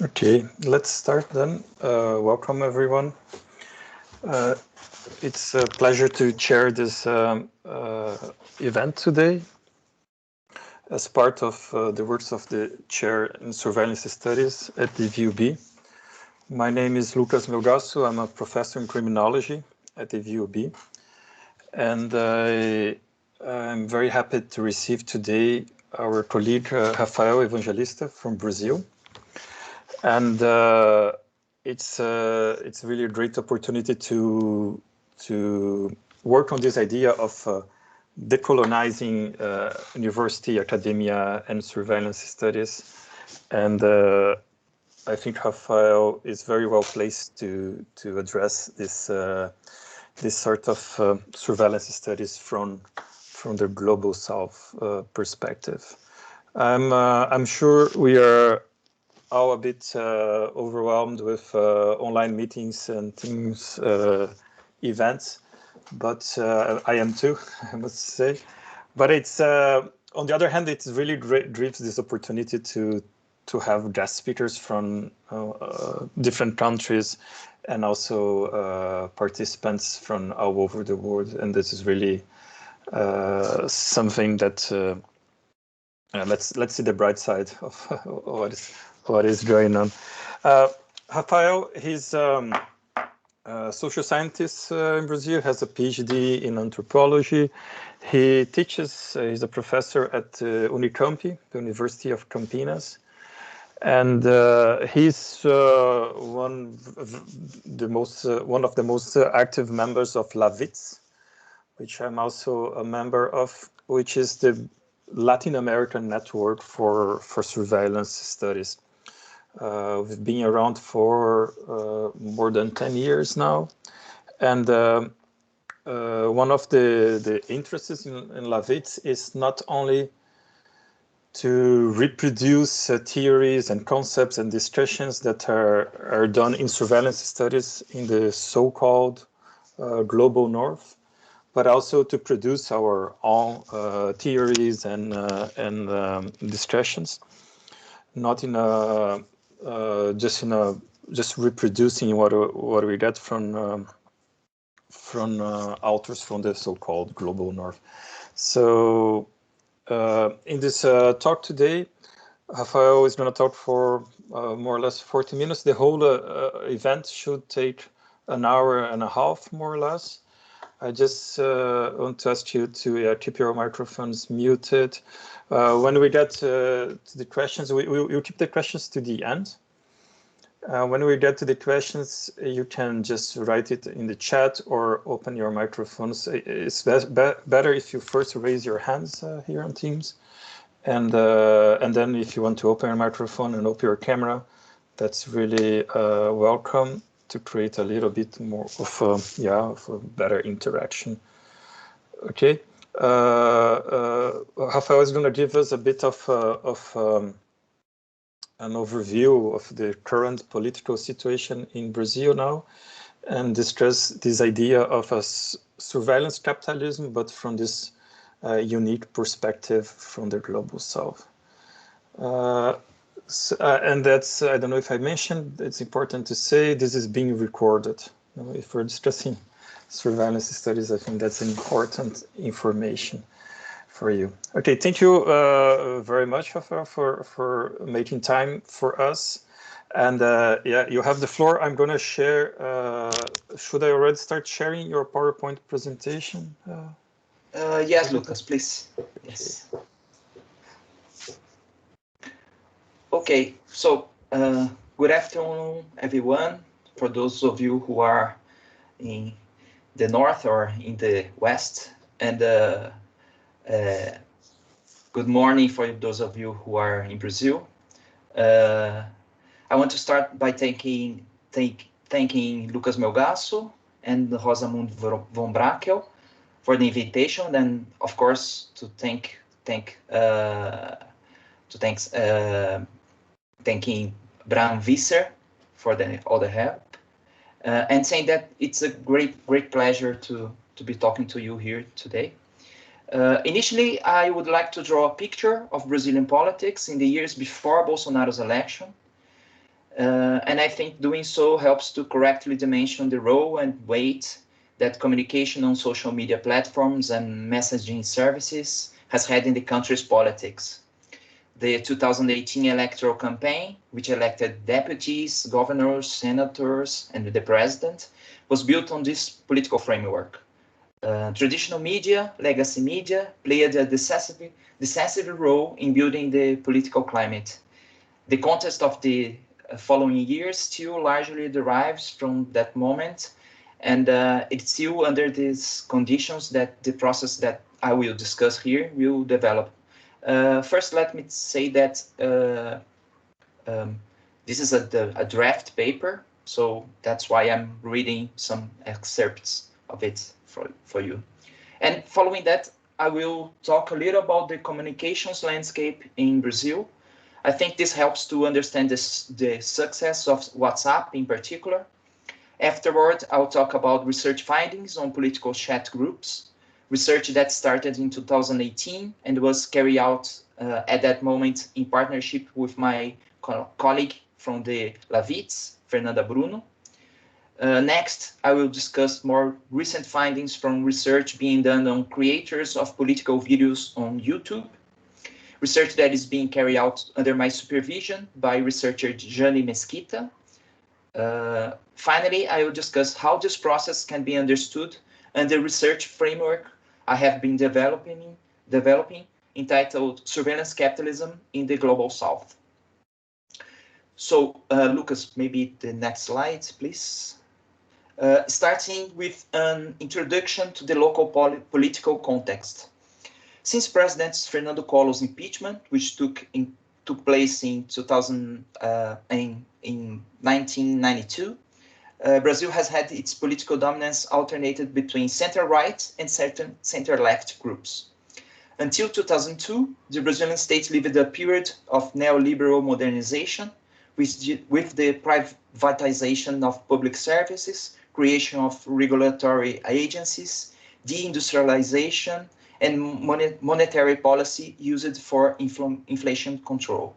Okay, let's start then. Welcome everyone. It's a pleasure to chair this event today as part of the works of the chair in surveillance studies at the VUB. My name is Lucas Melgaço. I'm a professor in criminology at the VUB. And I'm very happy to receive today our colleague Rafael Evangelista from Brazil. And it's really a great opportunity to work on this idea of decolonizing university, academia, and surveillance studies. And I think Rafael is very well placed to address this this sort of surveillance studies from the global South perspective. I'm sure we are all a bit overwhelmed with online meetings and Teams events, but I am too, I must say. But it's on the other hand, it's really great gives this opportunity to have guest speakers from different countries and also participants from all over the world, and this is really something that let's see the bright side of what is going on. Rafael, he's a social scientist in Brazil, has a PhD in anthropology. He teaches, he's a professor at Unicamp, the University of Campinas. And he's one of the most active members of Lavits, which I'm also a member of, which is the Latin American network for surveillance studies. We've been around for more than 10 years now. And one of the interests in Lavits is not only to reproduce theories and concepts and discussions that are done in surveillance studies in the so-called global north, but also to produce our own theories and discussions, not in a just reproducing what we get from authors from the so-called global north. So in this talk today, Rafael is going to talk for more or less 40 minutes. The whole event should take an hour and a half, more or less. I just want to ask you to keep your microphones muted. When we get to the questions, we'll keep the questions to the end. When we get to the questions, you can just write it in the chat or open your microphones. It's better if you first raise your hands here on Teams. And then if you want to open your microphone and open your camera, that's really welcome to create a little bit more of a better interaction. Okay. Rafael is going to give us a bit of an overview of the current political situation in Brazil now, and discuss this idea of a surveillance capitalism, but from this unique perspective from the global South. And that's, I don't know if I mentioned, it's important to say this is being recorded. If we're discussing surveillance studies, I think that's important information for you. Okay, thank you very much, Rafael, for making time for us. And yeah, you have the floor. I'm going to share. Should I already start sharing your PowerPoint presentation? Yes, Lucas, please. Yes. Okay, so good afternoon, everyone. For those of you who are in the north or in the west, and good morning for those of you who are in Brazil. I want to start by thanking Lucas Melgaço and Rosamund von Brakel for the invitation, and of course to thanking Bram Visser for all the help, and saying that it's a great pleasure to be talking to you here today. Initially, I would like to draw a picture of Brazilian politics in the years before Bolsonaro's election. And I think doing so helps to correctly dimension the role and weight that communication on social media platforms and messaging services has had in the country's politics. The 2018 electoral campaign, which elected deputies, governors, senators, and the president, was built on this political framework. Traditional media, legacy media, played a decisive role in building the political climate. The context of the following years still largely derives from that moment, and it's still under these conditions that the process that I will discuss here will develop. First, let me say that this is a draft paper, so that's why I'm reading some excerpts of it for you. And following that, I will talk a little about the communications landscape in Brazil. I think this helps to understand the success of WhatsApp in particular. Afterward, I'll talk about research findings on political chat groups, research that started in 2018 and was carried out at that moment in partnership with my colleague from the Lavits, Fernanda Bruno. Next, I will discuss more recent findings from research being done on creators of political videos on YouTube, research that is being carried out under my supervision by researcher Jane Mesquita. Finally, I will discuss how this process can be understood and the research framework I have been developing entitled Surveillance Capitalism in the Global South. So, Lucas, maybe the next slide, please. Starting with an introduction to the local political context. Since President Fernando Collor's impeachment, which took place in 1992, Brazil has had its political dominance alternated between center-right and center-left groups. Until 2002, the Brazilian state lived a period of neoliberal modernization with the privatization of public services, creation of regulatory agencies, deindustrialization, and monetary policy used for inflation control.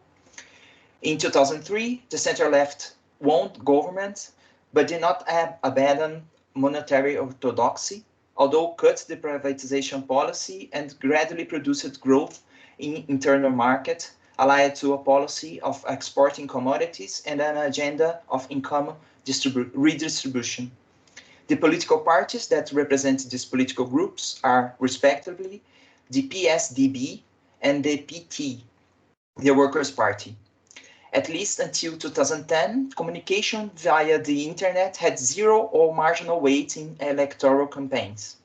In 2003, the center-left won government, but did not abandon monetary orthodoxy, although cut the privatization policy and gradually produced growth in internal market, allied to a policy of exporting commodities and an agenda of income redistribution. The political parties that represent these political groups are, respectively, the PSDB and the PT, the Workers' Party. At least until 2010, communication via the internet had zero or marginal weight in electoral campaigns.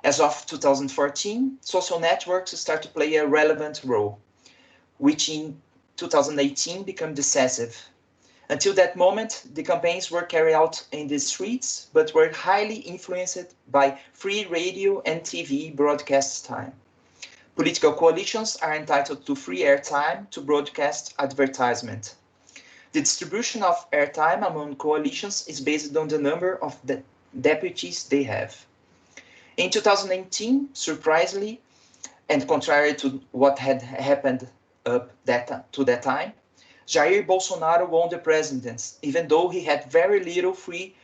As of 2014, social networks start to play a relevant role, which in 2018 became decisive. Until that moment, the campaigns were carried out in the streets, but were highly influenced by free radio and TV broadcast time. Political coalitions are entitled to free airtime to broadcast advertisement. The distribution of airtime among coalitions is based on the number of the deputies they have. In 2018, surprisingly, and contrary to what had happened up to that time, Jair Bolsonaro won the presidency, even though he had very little free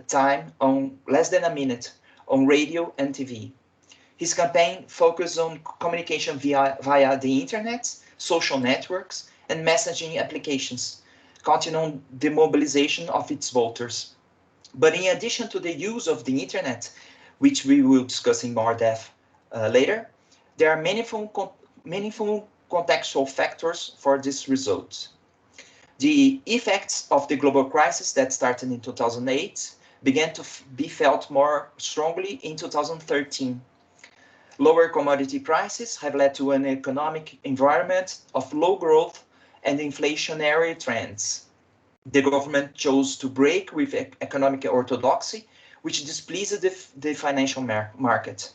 time, on less than a minute, on radio and TV. His campaign focused on communication via the internet, social networks, and messaging applications, counting on the mobilization of its voters. But in addition to the use of the internet, which we will discuss in more depth later, there are meaningful contextual factors for this result. The effects of the global crisis that started in 2008 began to be felt more strongly in 2013. Lower commodity prices have led to an economic environment of low growth and inflationary trends. The government chose to break with economic orthodoxy, which displeased the financial market.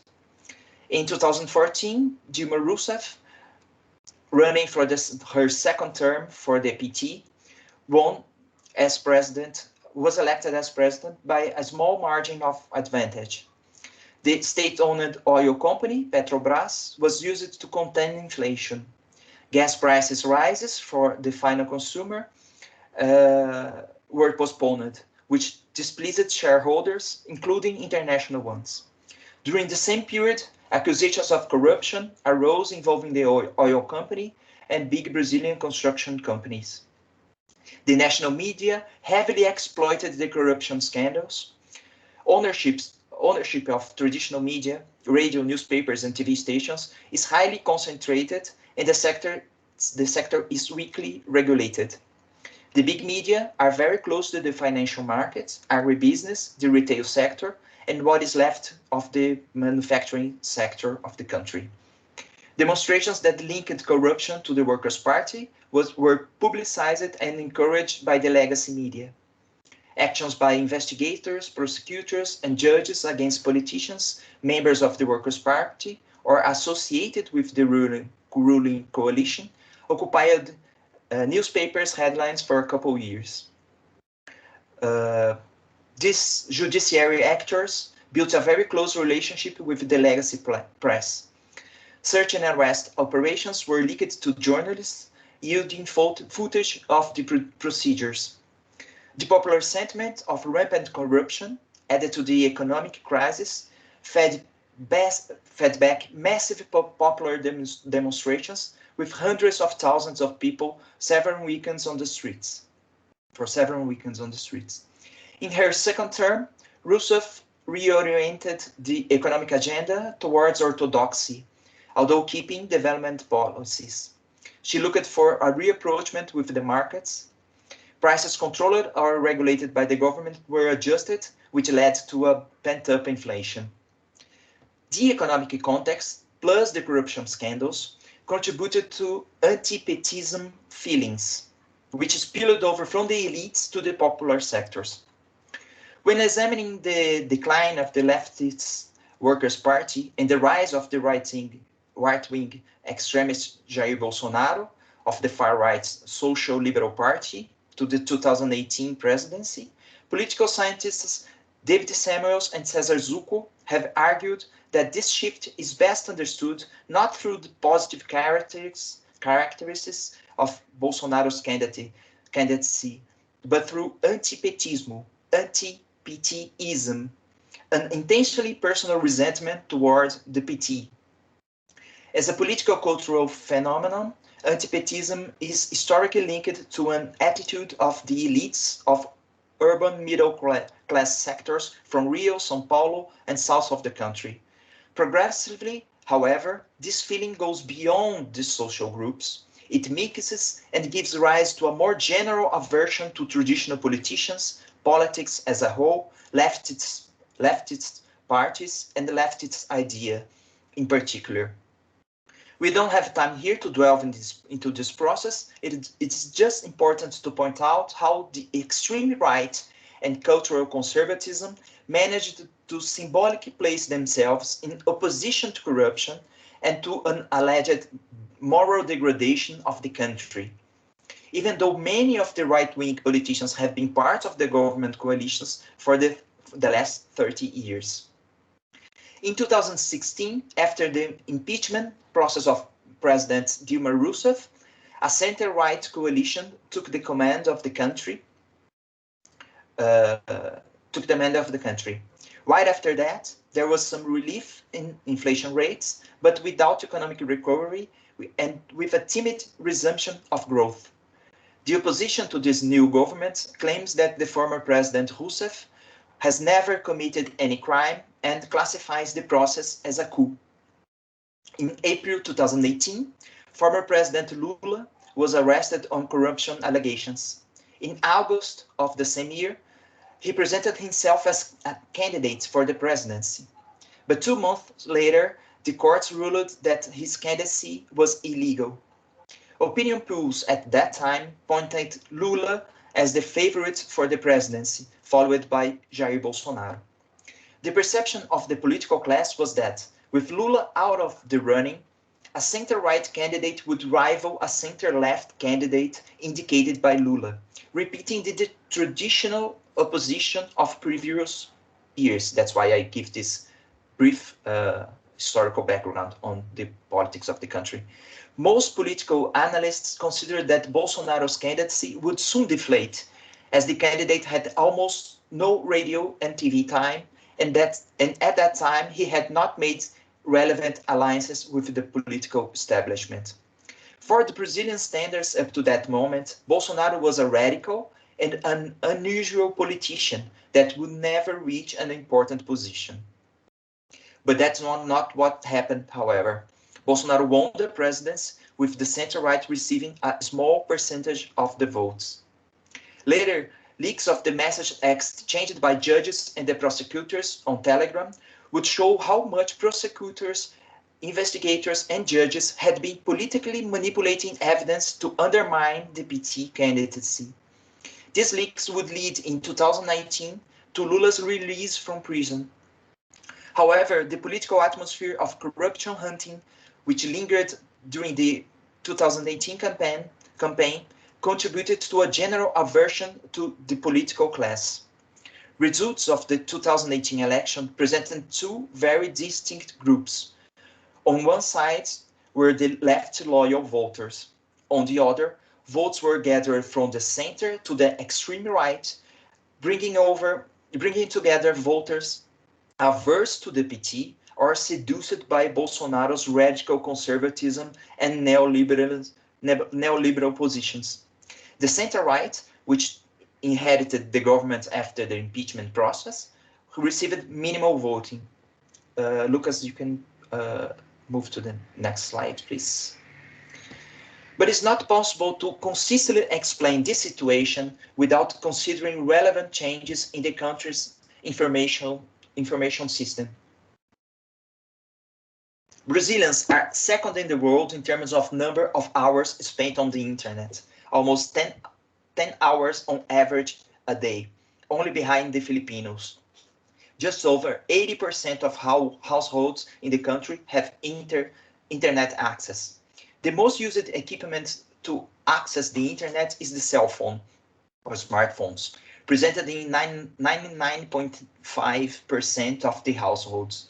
In 2014, Dilma Rousseff, running for her second term for the PT, was elected as president by a small margin of advantage. The state-owned oil company, Petrobras, was used to contain inflation. Gas prices rises for the final consumer were postponed, which displeased shareholders, including international ones. During the same period, accusations of corruption arose involving the oil company and big Brazilian construction companies. The national media heavily exploited the corruption scandals. Ownership of traditional media, radio, newspapers, and TV stations is highly concentrated, and the sector is weakly regulated. The big media are very close to the financial markets, agribusiness, the retail sector, and what is left of the manufacturing sector of the country. Demonstrations that linked corruption to the Workers' Party were publicized and encouraged by the legacy media. Actions by investigators, prosecutors, and judges against politicians, members of the Workers' Party, or associated with the ruling coalition, occupied newspapers' headlines for a couple years. These judiciary actors built a very close relationship with the legacy press. Search and arrest operations were leaked to journalists, yielding footage of the procedures. The popular sentiment of rampant corruption, added to the economic crisis, fed back massive popular demonstrations with hundreds of thousands of people for several weekends on the streets. In her second term, Rousseff reoriented the economic agenda towards orthodoxy, although keeping development policies. She looked for a reapproachment with the markets. Prices controlled or regulated by the government were adjusted, which led to a pent-up inflation. The economic context, plus the corruption scandals, contributed to anti-Petism feelings, which spilled over from the elites to the popular sectors. When examining the decline of the leftist Workers' Party and the rise of the right-wing extremist Jair Bolsonaro of the far-right Social Liberal Party to the 2018 presidency, political scientists David Samuels and Cesar Zucco have argued that this shift is best understood not through the positive characteristics of Bolsonaro's candidacy, but through anti-Petismo, anti-PTism, an intentionally personal resentment toward the PT. As a political cultural phenomenon, anti-Petism is historically linked to an attitude of the elites of urban middle-class sectors from Rio, São Paulo, and south of the country. Progressively, however, this feeling goes beyond these social groups. It mixes and gives rise to a more general aversion to traditional politicians, politics as a whole, leftist parties, and the leftist idea in particular. We don't have time here to delve into this process. It's just important to point out how the extreme right and cultural conservatism managed to symbolically place themselves in opposition to corruption and to an alleged moral degradation of the country. Even though many of the right-wing politicians have been part of the government coalitions for the last 30 years. In 2016, after the impeachment process of President Dilma Rousseff, a center-right coalition took the command of the country. Right after that, there was some relief in inflation rates, but without economic recovery and with a timid resumption of growth. The opposition to this new government claims that the former President Rousseff has never committed any crime and classifies the process as a coup. In April 2018, former President Lula was arrested on corruption allegations. In August of the same year, he presented himself as a candidate for the presidency. But 2 months later, the courts ruled that his candidacy was illegal. Opinion polls at that time pointed Lula as the favorite for the presidency, followed by Jair Bolsonaro. The perception of the political class was that, with Lula out of the running, a center-right candidate would rival a center-left candidate indicated by Lula, repeating the traditional opposition of previous years. That's why I give this brief historical background on the politics of the country. Most political analysts considered that Bolsonaro's candidacy would soon deflate, as the candidate had almost no radio and TV time, and at that time he had not made relevant alliances with the political establishment. For the Brazilian standards up to that moment, Bolsonaro was a radical and an unusual politician that would never reach an important position. But that's not what happened, however. Bolsonaro won the presidency, with the center-right receiving a small percentage of the votes. Later, leaks of the message exchanged by judges and the prosecutors on Telegram would show how much prosecutors, investigators, and judges had been politically manipulating evidence to undermine the PT candidacy. These leaks would lead in 2019 to Lula's release from prison. However, the political atmosphere of corruption hunting, which lingered during the 2018 campaign contributed to a general aversion to the political class. Results of the 2018 election presented two very distinct groups. On one side were the left loyal voters. On the other, votes were gathered from the center to the extreme right, bringing together voters averse to the PT or seduced by Bolsonaro's radical conservatism and neoliberal positions. The center-right, which inherited the government after the impeachment process, received minimal voting. Lucas, you can move to the next slide, please. But it's not possible to consistently explain this situation without considering relevant changes in the country's information system. Brazilians are second in the world in terms of number of hours spent on the internet, almost 10 hours on average a day, only behind the Filipinos. Just over 80% of households in the country have internet access. The most used equipment to access the internet is the cell phone or smartphones, presented in 99.5% of the households.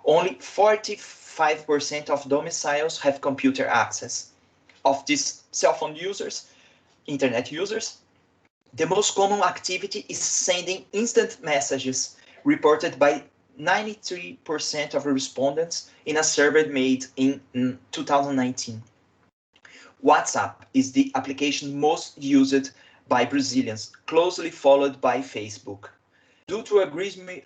Only 45% of domiciles have computer access. Of these cell phone users, internet users, the most common activity is sending instant messages, reported by 93% of respondents in a survey made in 2019. WhatsApp is the application most used by Brazilians, closely followed by Facebook. Due to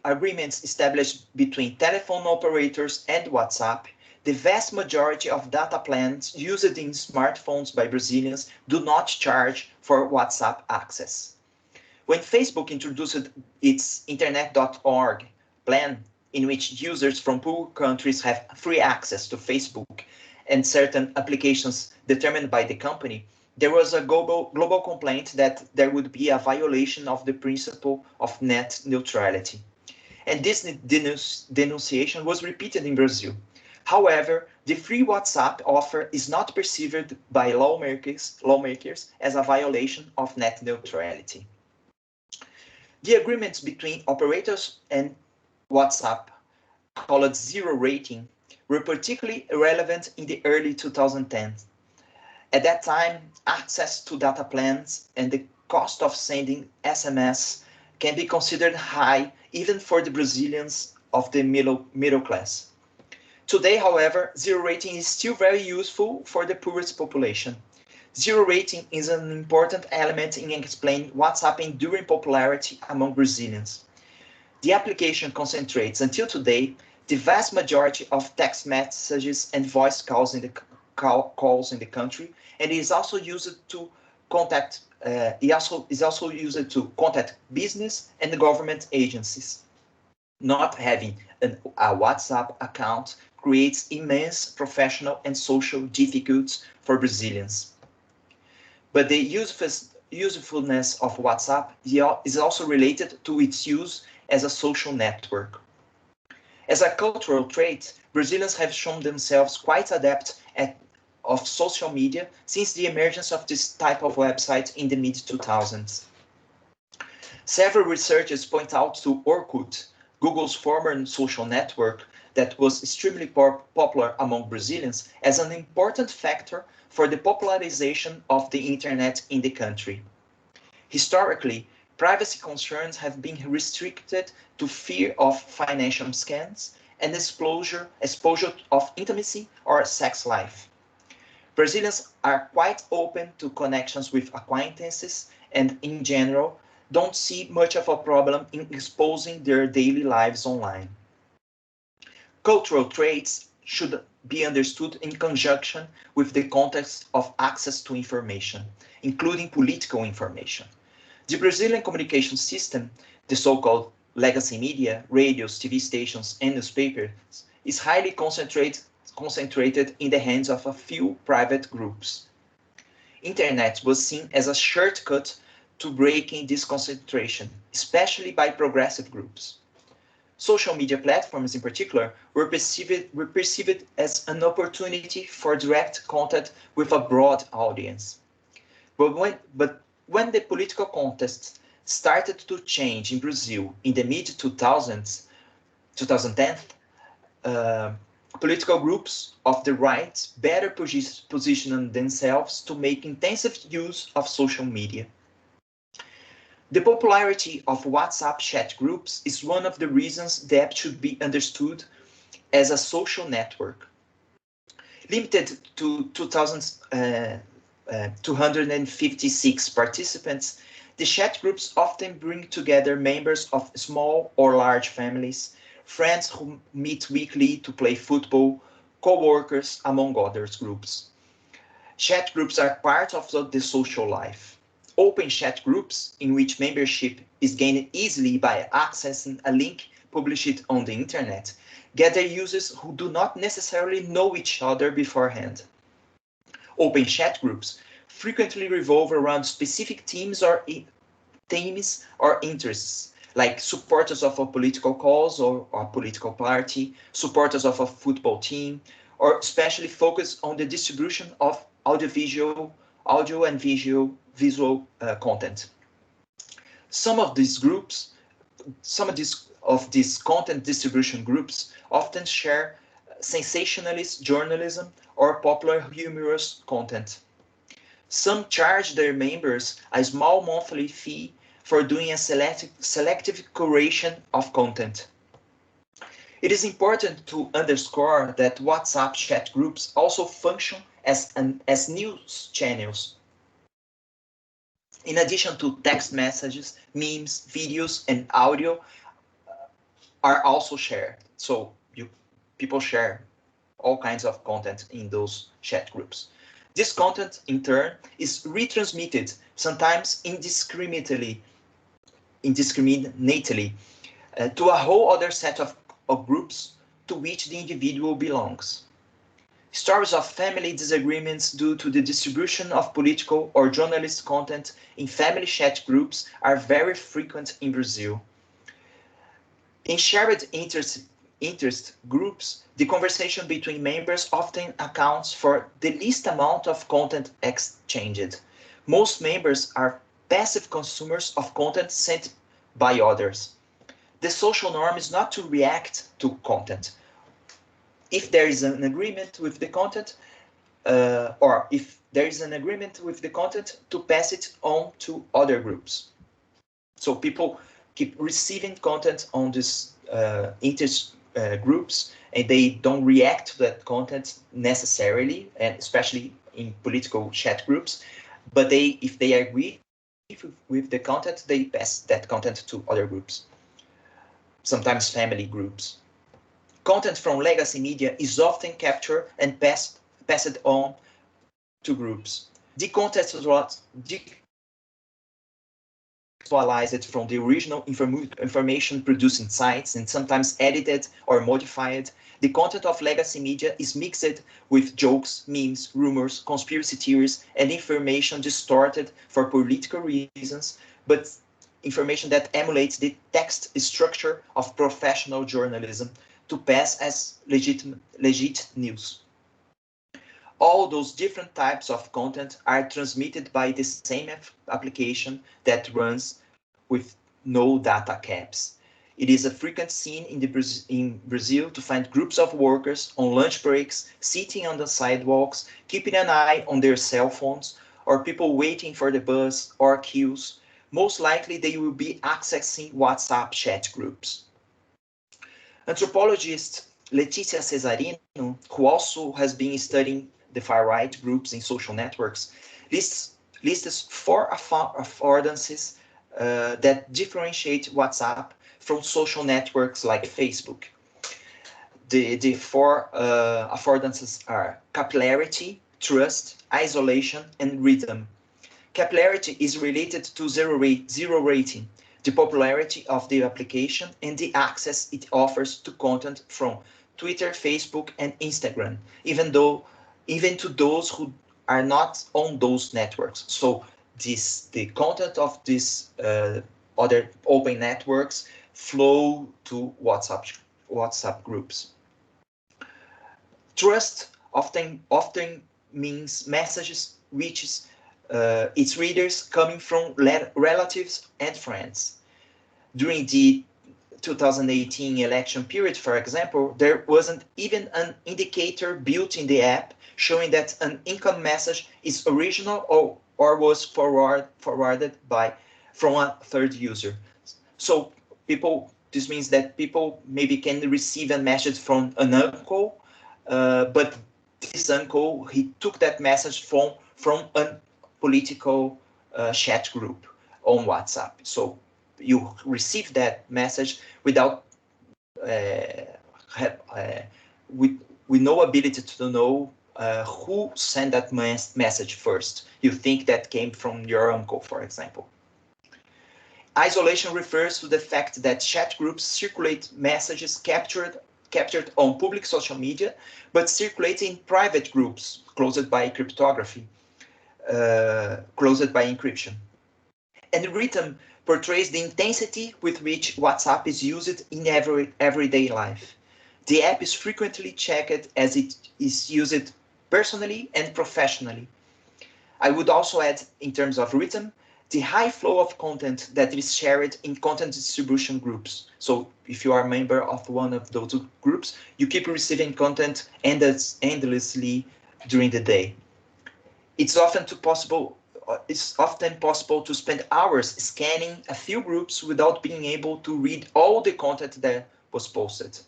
agreements established between telephone operators and WhatsApp, the vast majority of data plans used in smartphones by Brazilians do not charge for WhatsApp access. When Facebook introduced its Internet.org plan, in which users from poor countries have free access to Facebook and certain applications determined by the company, there was a global complaint that there would be a violation of the principle of net neutrality. And this denunciation was repeated in Brazil. However, the free WhatsApp offer is not perceived by lawmakers as a violation of net neutrality. The agreements between operators and WhatsApp, called zero rating, were particularly relevant in the early 2010s. At that time, access to data plans and the cost of sending SMS can be considered high even for the Brazilians of the middle class. Today, however, zero rating is still very useful for the poorest population. Zero rating is an important element in explaining what's happening during popularity among Brazilians. The application concentrates, until today, the vast majority of text messages and voice calls in the country, and is also used to contact. Is also used to contact business and government agencies. Not having a WhatsApp account creates immense professional and social difficulties for Brazilians. But the usefulness of WhatsApp is also related to its use as a social network. As a cultural trait, Brazilians have shown themselves quite adept of social media since the emergence of this type of website in the mid-2000s. Several researchers point out to Orkut, Google's former social network, that was extremely popular among Brazilians as an important factor for the popularization of the internet in the country. Historically, privacy concerns have been restricted to fear of financial scams and exposure of intimacy or sex life. Brazilians are quite open to connections with acquaintances and, in general, don't see much of a problem in exposing their daily lives online. Cultural traits should be understood in conjunction with the context of access to information, including political information. The Brazilian communication system, the so-called legacy media, radios, TV stations, and newspapers, is highly concentrated in the hands of a few private groups. Internet was seen as a shortcut to breaking this concentration, especially by progressive groups. Social media platforms in particular were perceived as an opportunity for direct contact with a broad audience. But when the political context started to change in Brazil in the mid-2010s, political groups of the right better positioned themselves to make intensive use of social media. The popularity of WhatsApp chat groups is one of the reasons the app should be understood as a social network. Limited to 256 participants, the chat groups often bring together members of small or large families, friends who meet weekly to play football, co-workers, among other groups. Chat groups are part of the social life. Open chat groups, in which membership is gained easily by accessing a link published on the internet, gather users who do not necessarily know each other beforehand. Open chat groups frequently revolve around specific themes or interests, like supporters of a political cause or a political party, supporters of a football team, or especially focus on the distribution of audio and visual content. Some of these content distribution groups often share sensationalist journalism or popular humorous content. Some charge their members a small monthly fee for doing a selective curation of content. It is important to underscore that WhatsApp chat groups also function as news channels. In addition to text messages, memes, videos, and audio are also shared. So people share all kinds of content in those chat groups. This content, in turn, is retransmitted, sometimes indiscriminately, to a whole other set of groups to which the individual belongs. Stories of family disagreements due to the distribution of political or journalist content in family chat groups are very frequent in Brazil. In shared interest groups, the conversation between members often accounts for the least amount of content exchanged. Most members are passive consumers of content sent by others. The social norm is not to react to content. If there is an agreement with the content, to pass it on to other groups. So people keep receiving content on these interest groups, and they don't react to that content necessarily, and especially in political chat groups. But if they agree with the content, they pass that content to other groups, sometimes family groups. Content from legacy media is often captured and passed on to groups. Decontextualized from the original information produced in sites and sometimes edited or modified, the content of legacy media is mixed with jokes, memes, rumors, conspiracy theories, and information distorted for political reasons, but information that emulates the text structure of professional journalism to pass as legit news. All those different types of content are transmitted by the same application that runs with no data caps. It is a frequent scene in Brazil to find groups of workers on lunch breaks, sitting on the sidewalks, keeping an eye on their cell phones, or people waiting for the bus or queues. Most likely they will be accessing WhatsApp chat groups. Anthropologist Leticia Cesarino, who also has been studying the far-right groups in social networks, lists four affordances that differentiate WhatsApp from social networks like Facebook. The four affordances are capillarity, trust, isolation, and rhythm. Capillarity is related to zero rating, the popularity of the application and the access it offers to content from Twitter, Facebook, and Instagram, even to those who are not on those networks. So the content of these other open networks flow to WhatsApp groups. Trust often means messages reaches its readers coming from relatives and friends. During the 2018 election period, for example, there wasn't even an indicator built in the app showing that an income message is original or was forwarded from a third user. So this means that people maybe can receive a message from an uncle, but this uncle, he took that message from a political chat group on WhatsApp. So you receive that message without with no ability to know who sent that message first. You think that came from your uncle, for example. Isolation refers to the fact that chat groups circulate messages captured on public social media, but circulate in private groups closed by cryptography, closed by encryption. And rhythm portrays the intensity with which WhatsApp is used in everyday life. The app is frequently checked as it is used personally and professionally. I would also add, in terms of rhythm, the high flow of content that is shared in content distribution groups. So if you are a member of one of those groups, you keep receiving content endlessly during the day. It's often possible to spend hours scanning a few groups without being able to read all the content that was posted.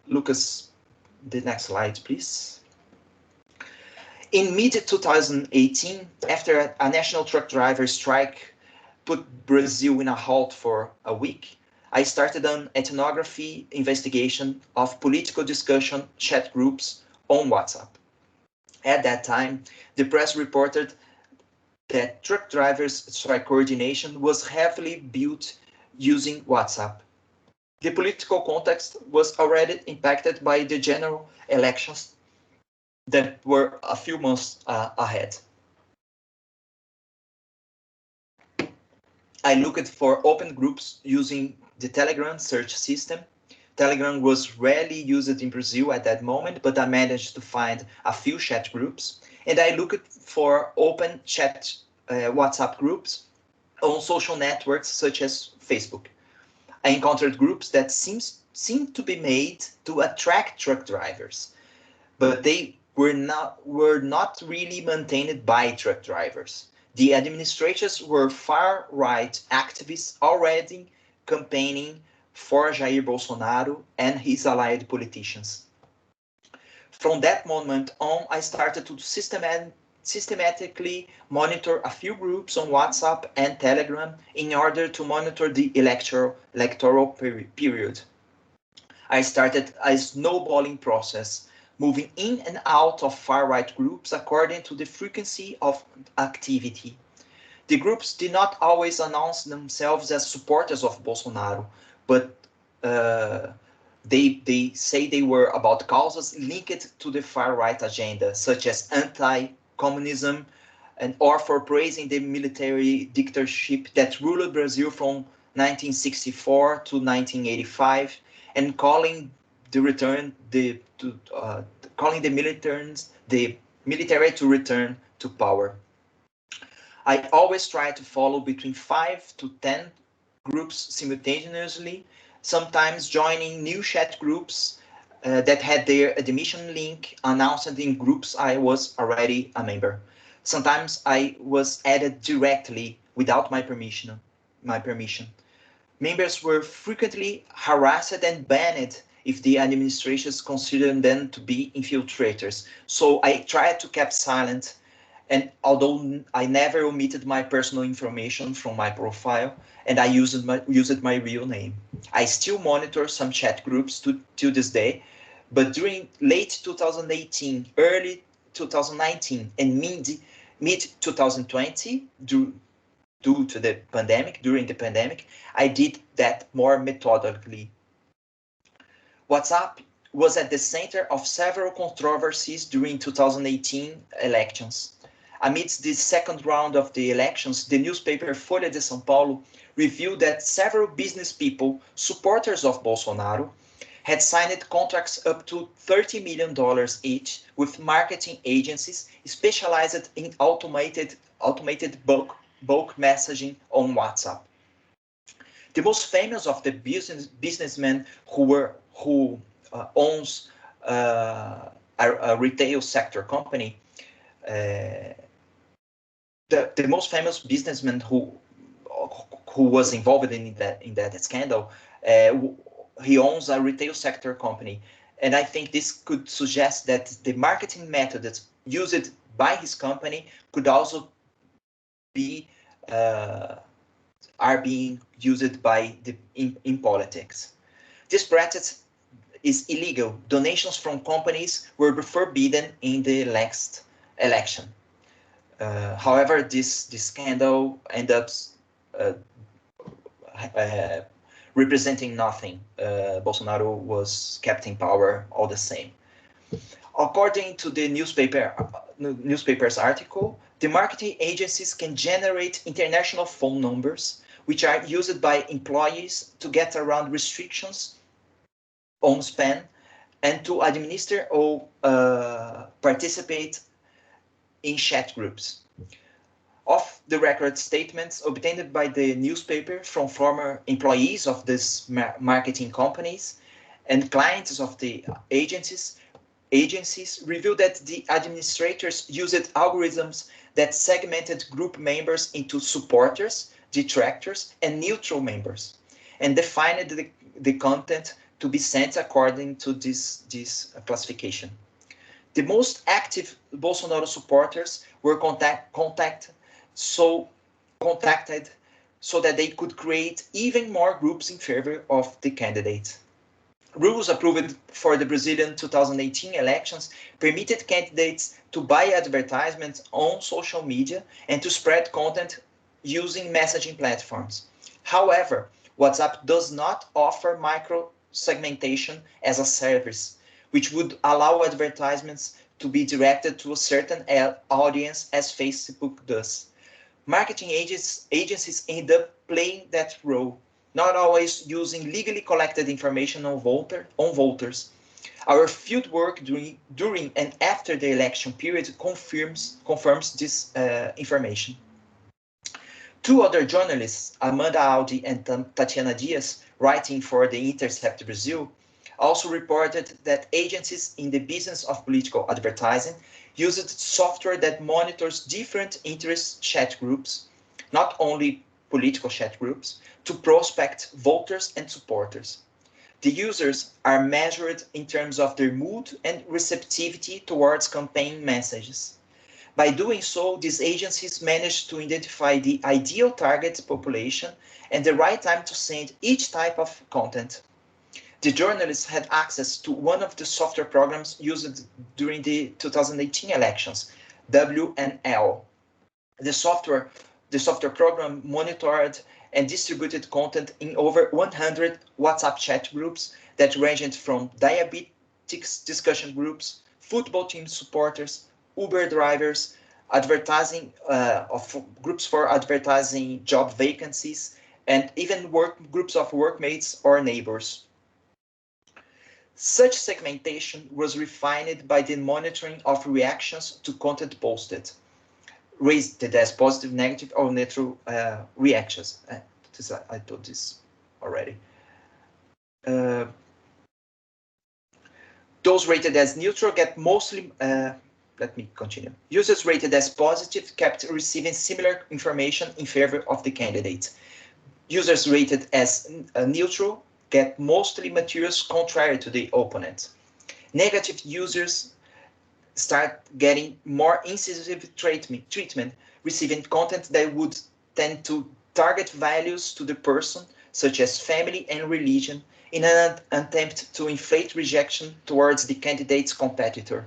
Lucas, the next slide, please. In mid-2018, after a national truck driver strike put Brazil in a halt for a week, I started an ethnography investigation of political discussion chat groups on WhatsApp. At that time, the press reported that truck drivers' strike coordination was heavily built using WhatsApp. The political context was already impacted by the general elections that were a few months ahead. I looked for open groups using the Telegram search system. Telegram was rarely used in Brazil at that moment, but I managed to find a few chat groups. And I looked for open chat WhatsApp groups on social networks such as Facebook. I encountered groups that seemed to be made to attract truck drivers, but they were not really maintained by truck drivers. The administrators were far-right activists already campaigning for Jair Bolsonaro and his allied politicians. From that moment on, I started to systematically monitor a few groups on WhatsApp and Telegram in order to monitor the electoral period. I started a snowballing process, moving in and out of far-right groups according to the frequency of activity. The groups did not always announce themselves as supporters of Bolsonaro, but they say they were about causes linked to the far-right agenda, such as anti-communism, or for praising the military dictatorship that ruled Brazil from 1964 to 1985, and calling the military to return to power. I always try to follow between 5 to 10 groups simultaneously, sometimes joining new chat groups that had their admission link announced in groups I was already a member. Sometimes I was added directly without my permission. Members were frequently harassed and banned if the administrations considered them to be infiltrators. So I tried to keep silent, and although I never omitted my personal information from my profile, and I used my real name. I still monitor some chat groups to this day, but during late 2018, early 2019, and mid 2020, due to the pandemic, during the pandemic, I did that more methodically. WhatsApp was at the center of several controversies during 2018 elections. Amidst the second round of the elections, the newspaper Folha de São Paulo revealed that several business people, supporters of Bolsonaro, had signed contracts up to $30 million each with marketing agencies specialized in automated bulk messaging on WhatsApp. The most famous of the businessmen who owns a retail sector company, the most famous businessman who was involved in that scandal, he owns a retail sector company, and I think this could suggest that the marketing methods used by his company could also be are being used by in politics. This practice is illegal. Donations from companies were forbidden in the last election. However, this scandal ended up representing nothing. Bolsonaro was kept in power all the same. According to the newspaper's article, the marketing agencies can generate international phone numbers, which are used by employees to get around restrictions on spam and to administer or participate in chat groups. Off the record statements obtained by the newspaper from former employees of these marketing companies and clients of the agencies revealed that the administrators used algorithms that segmented group members into supporters, detractors, and neutral members, and defined the content to be sent according to this classification. The most active Bolsonaro supporters were contacted so that they could create even more groups in favor of the candidate. Rules approved for the Brazilian 2018 elections permitted candidates to buy advertisements on social media and to spread content using messaging platforms. However, WhatsApp does not offer micro-segmentation as a service, which would allow advertisements to be directed to a certain audience as Facebook does. Marketing agencies end up playing that role, not always using legally collected information on voters. Our field work during and after the election period confirms this information. Two other journalists, Amanda Audi and Tatiana Dias, writing for The Intercept Brazil, also reported that agencies in the business of political advertising used software that monitors different interest chat groups, not only political chat groups, to prospect voters and supporters. The users are measured in terms of their mood and receptivity towards campaign messages. By doing so, these agencies manage to identify the ideal target population and the right time to send each type of content. The journalists had access to one of the software programs used during the 2018 elections, WNL. The software program monitored and distributed content in over 100 WhatsApp chat groups that ranged from diabetics discussion groups, football team supporters, Uber drivers, advertising groups for advertising job vacancies, and even groups of workmates or neighbors. Such segmentation was refined by the monitoring of reactions to content posted, raised as positive, negative, or neutral reactions. I told this already. Those rated as neutral get mostly, let me continue. Users rated as positive kept receiving similar information in favor of the candidate. Users rated as neutral get mostly materials contrary to the opponent. Negative users start getting more incisive treatment, receiving content that would tend to target values to the person, such as family and religion, in an attempt to inflate rejection towards the candidate's competitor,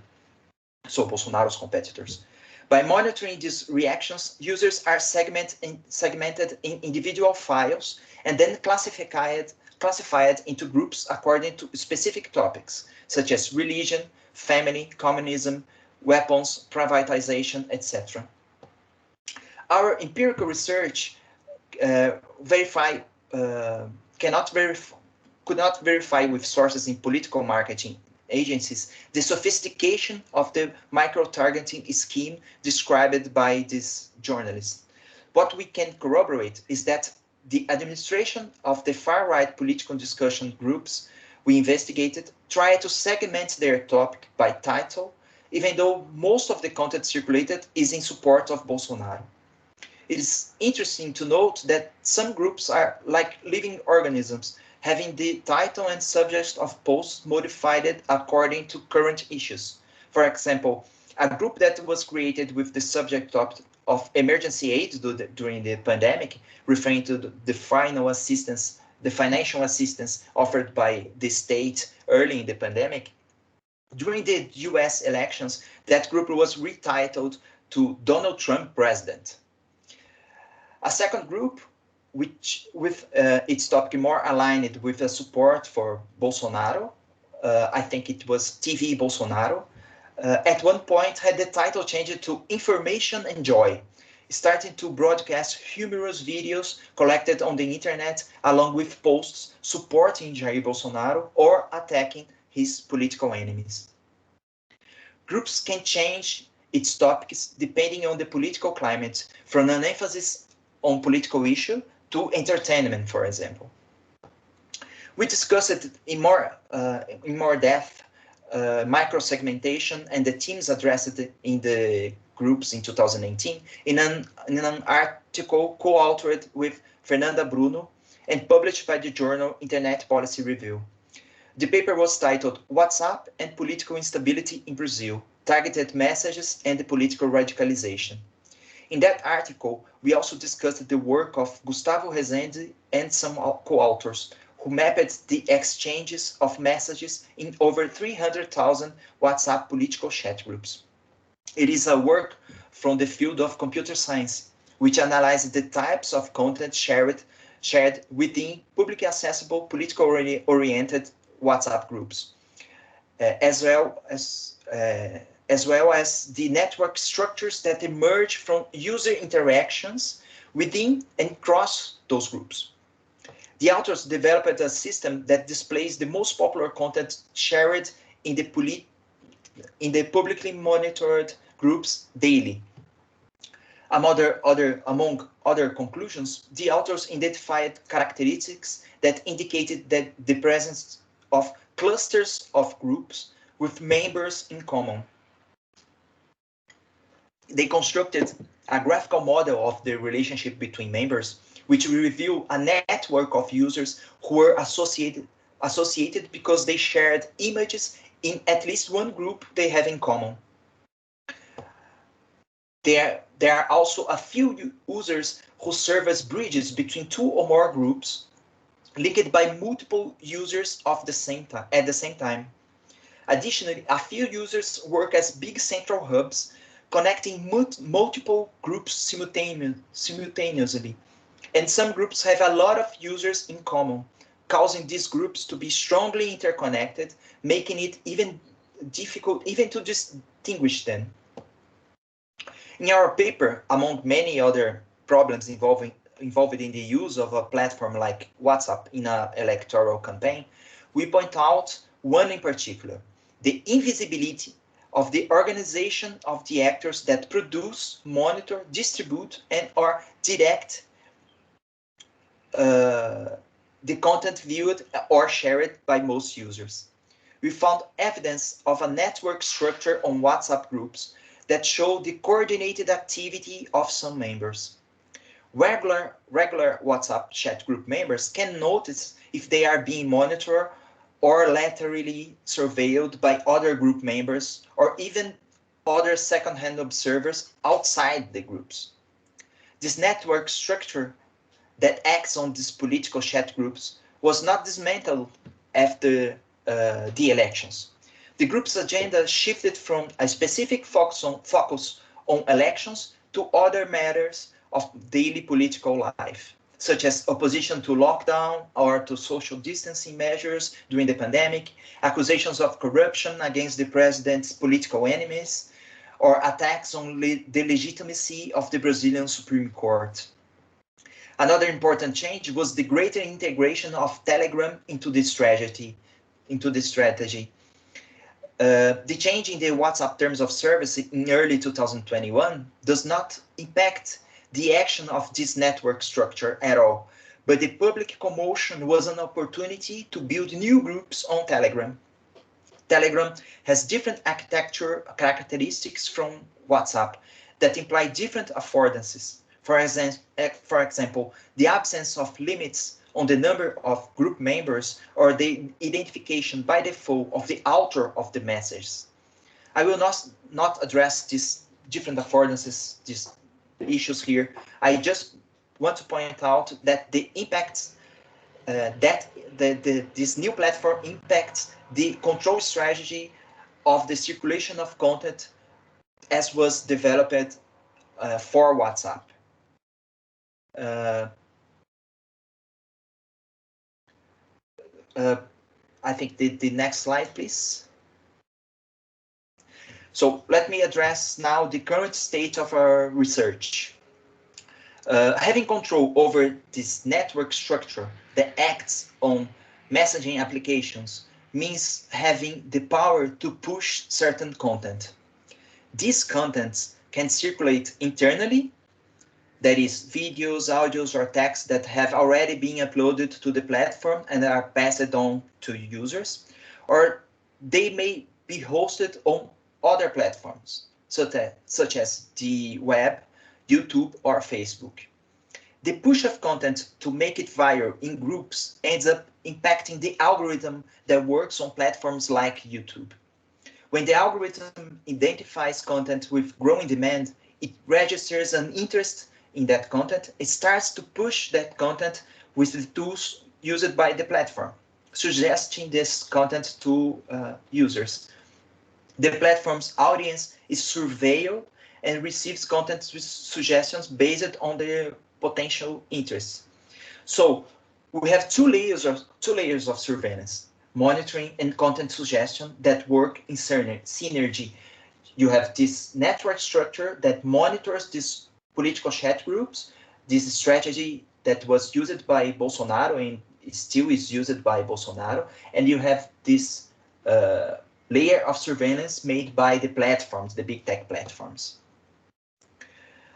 so Bolsonaro's competitors. By monitoring these reactions, users are segmented in individual files and then classified into groups according to specific topics, such as religion, family, communism, weapons, privatization, etc. Our empirical research could not verify with sources in political marketing agencies the sophistication of the micro-targeting scheme described by this journalist. What we can corroborate is that the administration of the far-right political discussion groups we investigated tried to segment their topic by title, even though most of the content circulated is in support of Bolsonaro. It is interesting to note that some groups are like living organisms, having the title and subject of posts modified according to current issues. For example, a group that was created with the subject of emergency aid during the pandemic, referring to the financial assistance offered by the state early in the pandemic. During the US elections, that group was retitled to Donald Trump President. A second group, which with its topic more aligned with the support for Bolsonaro, I think it was TV Bolsonaro, at one point had the title changed to Information and Joy, starting to broadcast humorous videos collected on the internet along with posts supporting Jair Bolsonaro or attacking his political enemies. Groups can change its topics depending on the political climate, from an emphasis on political issue to entertainment, for example. We discussed it in more depth, micro-segmentation and the themes addressed in the groups in 2018 in an article co-authored with Fernanda Bruno and published by the journal Internet Policy Review. The paper was titled WhatsApp and Political Instability in Brazil, Targeted Messages and the Political Radicalization. In that article, we also discussed the work of Gustavo Rezende and some co-authors who mapped the exchanges of messages in over 300,000 WhatsApp political chat groups. It is a work from the field of computer science, which analyzes the types of content shared within publicly accessible, political-oriented WhatsApp groups, as well as the network structures that emerge from user interactions within and across those groups. The authors developed a system that displays the most popular content shared in the publicly monitored groups daily. Among other conclusions, the authors identified characteristics that indicated that the presence of clusters of groups with members in common. They constructed a graphical model of the relationship between members, which will reveal a network of users who were associated because they shared images in at least one group they have in common. There are also a few users who serve as bridges between two or more groups, linked by multiple users at the same time. Additionally, a few users work as big central hubs, connecting multiple groups simultaneously. And some groups have a lot of users in common, causing these groups to be strongly interconnected, making it even difficult to distinguish them. In our paper, among many other problems involved in the use of a platform like WhatsApp in an electoral campaign, we point out one in particular: the invisibility of the organization of the actors that produce, monitor, distribute, and/or direct the content viewed or shared by most users. We found evidence of a network structure on WhatsApp groups that show the coordinated activity of some members. Regular WhatsApp chat group members can notice if they are being monitored or laterally surveilled by other group members or even other second-hand observers outside the groups. This network structure that acts on these political chat groups was not dismantled after the elections. The group's agenda shifted from a specific focus on elections to other matters of daily political life, such as opposition to lockdown or to social distancing measures during the pandemic, accusations of corruption against the president's political enemies, or attacks on the legitimacy of the Brazilian Supreme Court. Another important change was the greater integration of Telegram into the strategy. The change in the WhatsApp terms of service in early 2021 does not impact the action of this network structure at all, but the public commotion was an opportunity to build new groups on Telegram. Telegram has different architecture characteristics from WhatsApp that imply different affordances. For example, the absence of limits on the number of group members or the identification by default of the author of the message. I will not address these different affordances, these issues here. I just want to point out that the impacts this new platform impacts the control strategy of the circulation of content as was developed for WhatsApp. I think the next slide, please. So let me address now the current state of our research. Having control over this network structure that acts on messaging applications means having the power to push certain content. These contents can circulate internally, that is, videos, audios, or text that have already been uploaded to the platform and are passed on to users, or they may be hosted on other platforms, such as the web, YouTube, or Facebook. The push of content to make it viral in groups ends up impacting the algorithm that works on platforms like YouTube. When the algorithm identifies content with growing demand, it registers an interest in that content. It starts to push that content with the tools used by the platform, suggesting this content to users. The platform's audience is surveilled and receives content with suggestions based on their potential interests. So we have two layers of surveillance: monitoring and content suggestion that work in synergy. You have this network structure that monitors these political chat groups, this strategy that was used by Bolsonaro and still is used by Bolsonaro, and you have this layer of surveillance made by the platforms, the big tech platforms.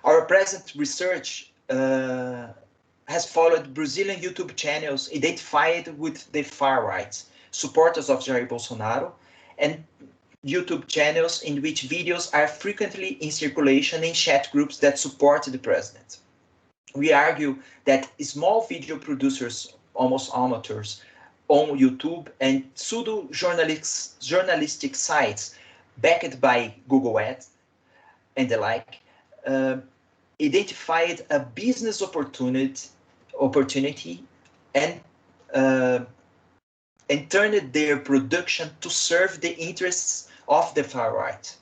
Our present research has followed Brazilian YouTube channels identified with the far right, supporters of Jair Bolsonaro, and YouTube channels in which videos are frequently in circulation in chat groups that support the president. We argue that small video producers, almost amateurs, on YouTube and pseudo-journalistic sites backed by Google Ads and the like, identified a business opportunity and turned their production to serve the interests of the far right.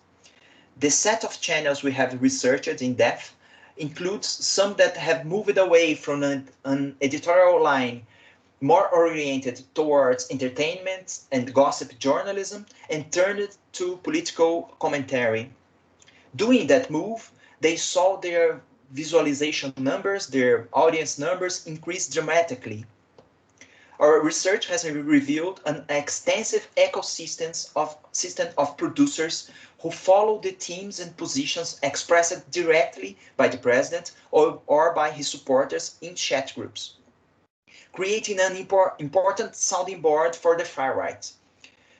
The set of channels we have researched in depth includes some that have moved away from an editorial line more oriented towards entertainment and gossip journalism and turned it to political commentary. Doing that move, they saw their visualization numbers, their audience numbers increase dramatically. Our research has revealed an extensive ecosystem of producers who follow the themes and positions expressed directly by the president or by his supporters in chat groups. creating an important sounding board for the far right.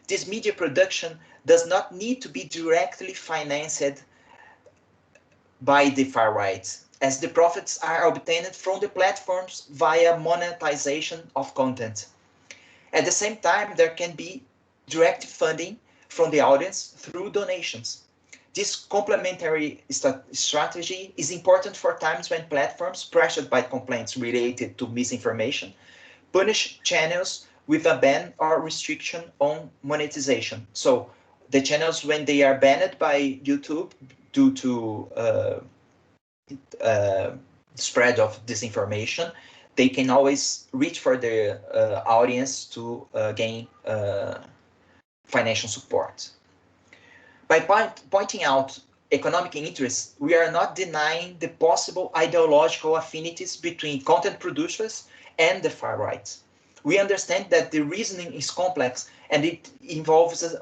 This media production does not need to be directly financed by the far right, as the profits are obtained from the platforms via monetization of content. At the same time, there can be direct funding from the audience through donations. This complementary strategy is important for times when platforms, pressured by complaints related to misinformation, punish channels with a ban or restriction on monetization. So the channels, when they are banned by YouTube due to spread of disinformation, they can always reach for the audience to gain financial support. By pointing out economic interests, we are not denying the possible ideological affinities between content producers and the far right. We understand that the reasoning is complex and it involves a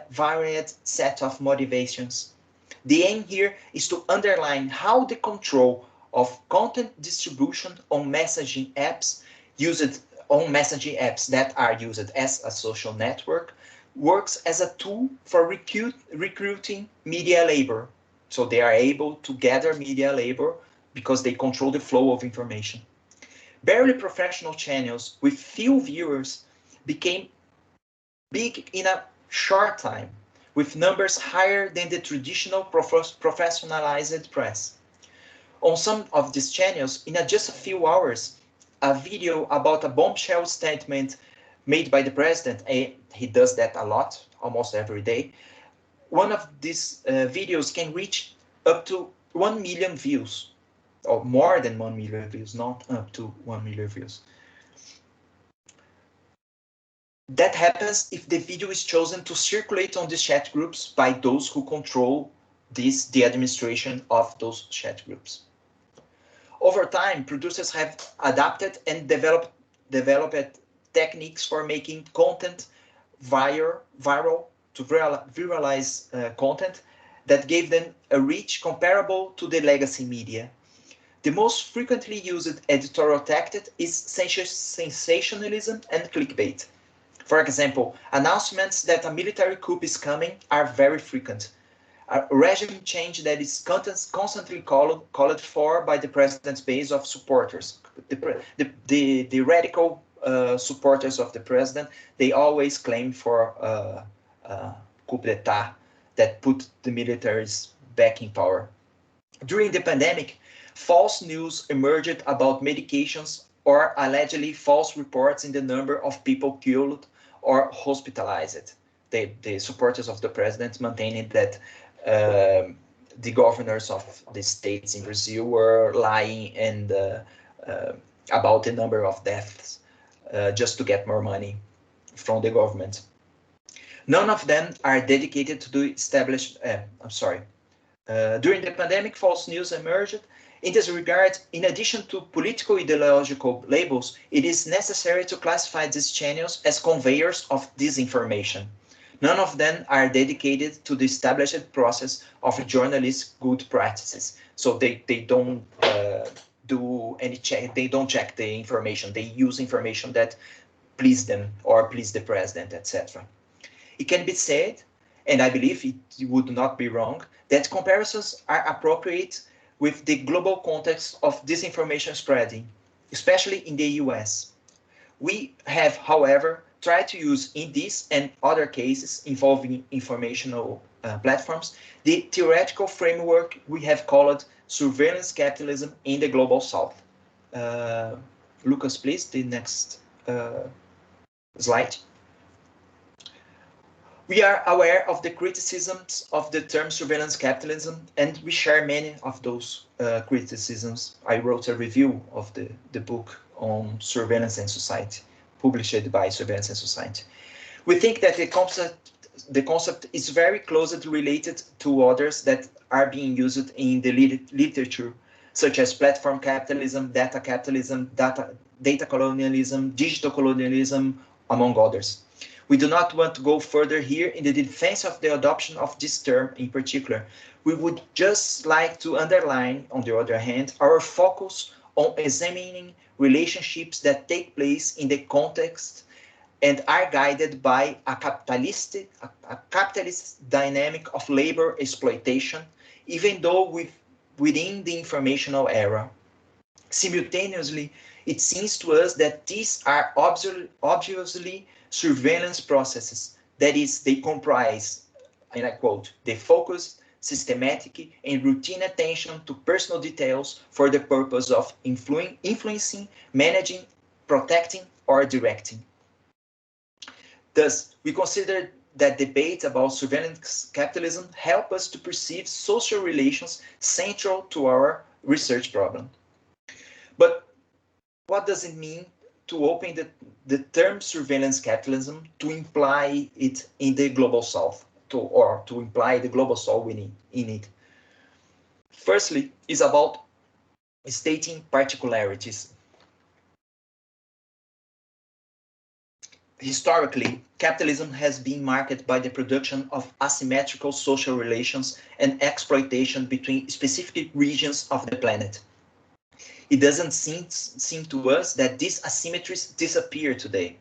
varied set of motivations. The aim here is to underline how the control of content distribution on messaging apps that are used as a social network works as a tool for recruiting media labor. So they are able to gather media labor because they control the flow of information. Barely professional channels with few viewers became big in a short time, with numbers higher than the traditional professionalized press. On some of these channels, in just a few hours, a video about a bombshell statement made by the president, and he does that a lot, almost every day. One of these videos can reach up to 1 million views, or more than 1 million views, not up to 1 million views. That happens if the video is chosen to circulate on the chat groups by those who control the administration of those chat groups. Over time, producers have adapted and developed techniques for making content viral to viralize content that gave them a reach comparable to the legacy media. The most frequently used editorial tactic is sensationalism and clickbait. For example, announcements that a military coup is coming are very frequent. A regime change that is constantly called for by the president's base of supporters. The radical supporters of the president, they always claim for coup d'etat that put the militaries back in power. During the pandemic, false news emerged about medications or allegedly false reports in the number of people killed or hospitalized. The supporters of the president maintained that the governors of the states in Brazil were lying and about the number of deaths just to get more money from the government. None of them are dedicated to the established, during the pandemic, false news emerged. In this regard, in addition to political ideological labels, it is necessary to classify these channels as conveyors of disinformation. None of them are dedicated to the established process of journalistic good practices. So they don't do any check, they don't check the information, they use information that please them or please the president, etc. It can be said, and I believe it would not be wrong, that comparisons are appropriate with the global context of disinformation spreading, especially in the US. We have, however, tried to use in this and other cases involving informational platforms, the theoretical framework we have called surveillance capitalism in the global south. Lucas, please, the next slide. We are aware of the criticisms of the term surveillance capitalism, and we share many of those criticisms. I wrote a review of the book on surveillance and society, published by Surveillance and Society. We think that the concept is very closely related to others that are being used in the literature, such as platform capitalism, data colonialism, digital colonialism, among others. We do not want to go further here in the defense of the adoption of this term in particular. We would just like to underline, on the other hand, our focus on examining relationships that take place in the context and are guided by a capitalist dynamic of labor exploitation, even though within the informational era. Simultaneously, it seems to us that these are obviously surveillance processes. That is, they comprise, and I quote, the focused, systematic, and routine attention to personal details for the purpose of influencing, managing, protecting, or directing. Thus, we consider that debate about surveillance capitalism help us to perceive social relations central to our research problem. But what does it mean to open the term surveillance capitalism to imply it in the global south, or to imply the global south in it? Firstly, is about stating particularities. Historically, capitalism has been marked by the production of asymmetrical social relations and exploitation between specific regions of the planet. It doesn't seem to us that these asymmetries disappear today.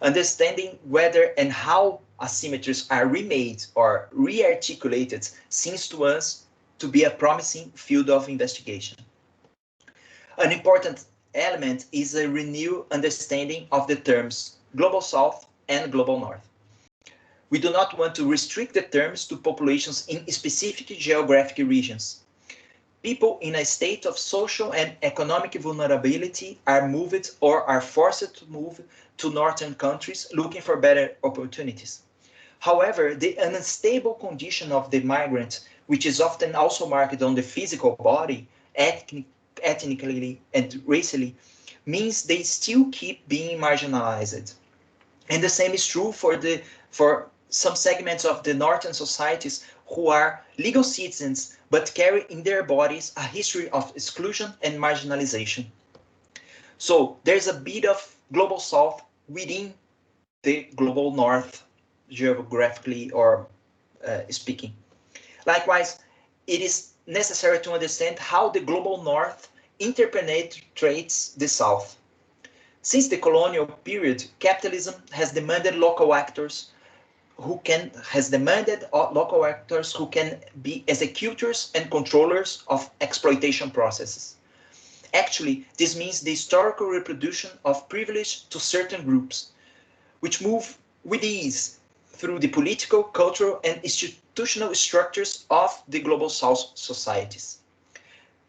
Understanding whether and how asymmetries are remade or rearticulated seems to us to be a promising field of investigation. An important element is a renewed understanding of the terms Global South and Global North. We do not want to restrict the terms to populations in specific geographic regions. People in a state of social and economic vulnerability are moved or are forced to move to northern countries looking for better opportunities. However, the unstable condition of the migrant, which is often also marked on the physical body, ethnically and racially, means they still keep being marginalized. And the same is true for some segments of the northern societies who are legal citizens but carry in their bodies a history of exclusion and marginalization. So there's a bit of global south within the global north, geographically or speaking. Likewise, it is necessary to understand how the global north interpenetrates the south. Since the colonial period, capitalism has demanded local actors who can be executors and controllers of exploitation processes. Actually, this means the historical reproduction of privilege to certain groups, which move with ease through the political, cultural, and institutional structures of the global south societies.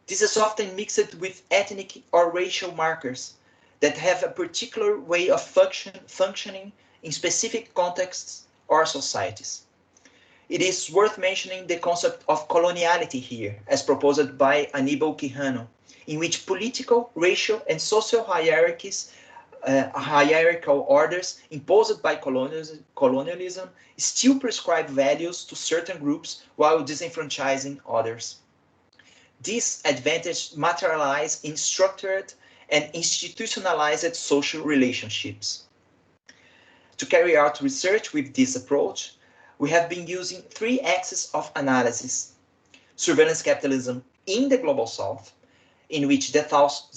This is often mixed with ethnic or racial markers that have a particular way of functioning in specific contexts or societies. It is worth mentioning the concept of coloniality here, as proposed by Aníbal Quijano, in which political, racial, and social hierarchical orders imposed by colonialism still prescribe values to certain groups while disenfranchising others. These advantages materialize in structured and institutionalized social relationships. To carry out research with this approach, we have been using three axes of analysis: surveillance capitalism in the global south, in which the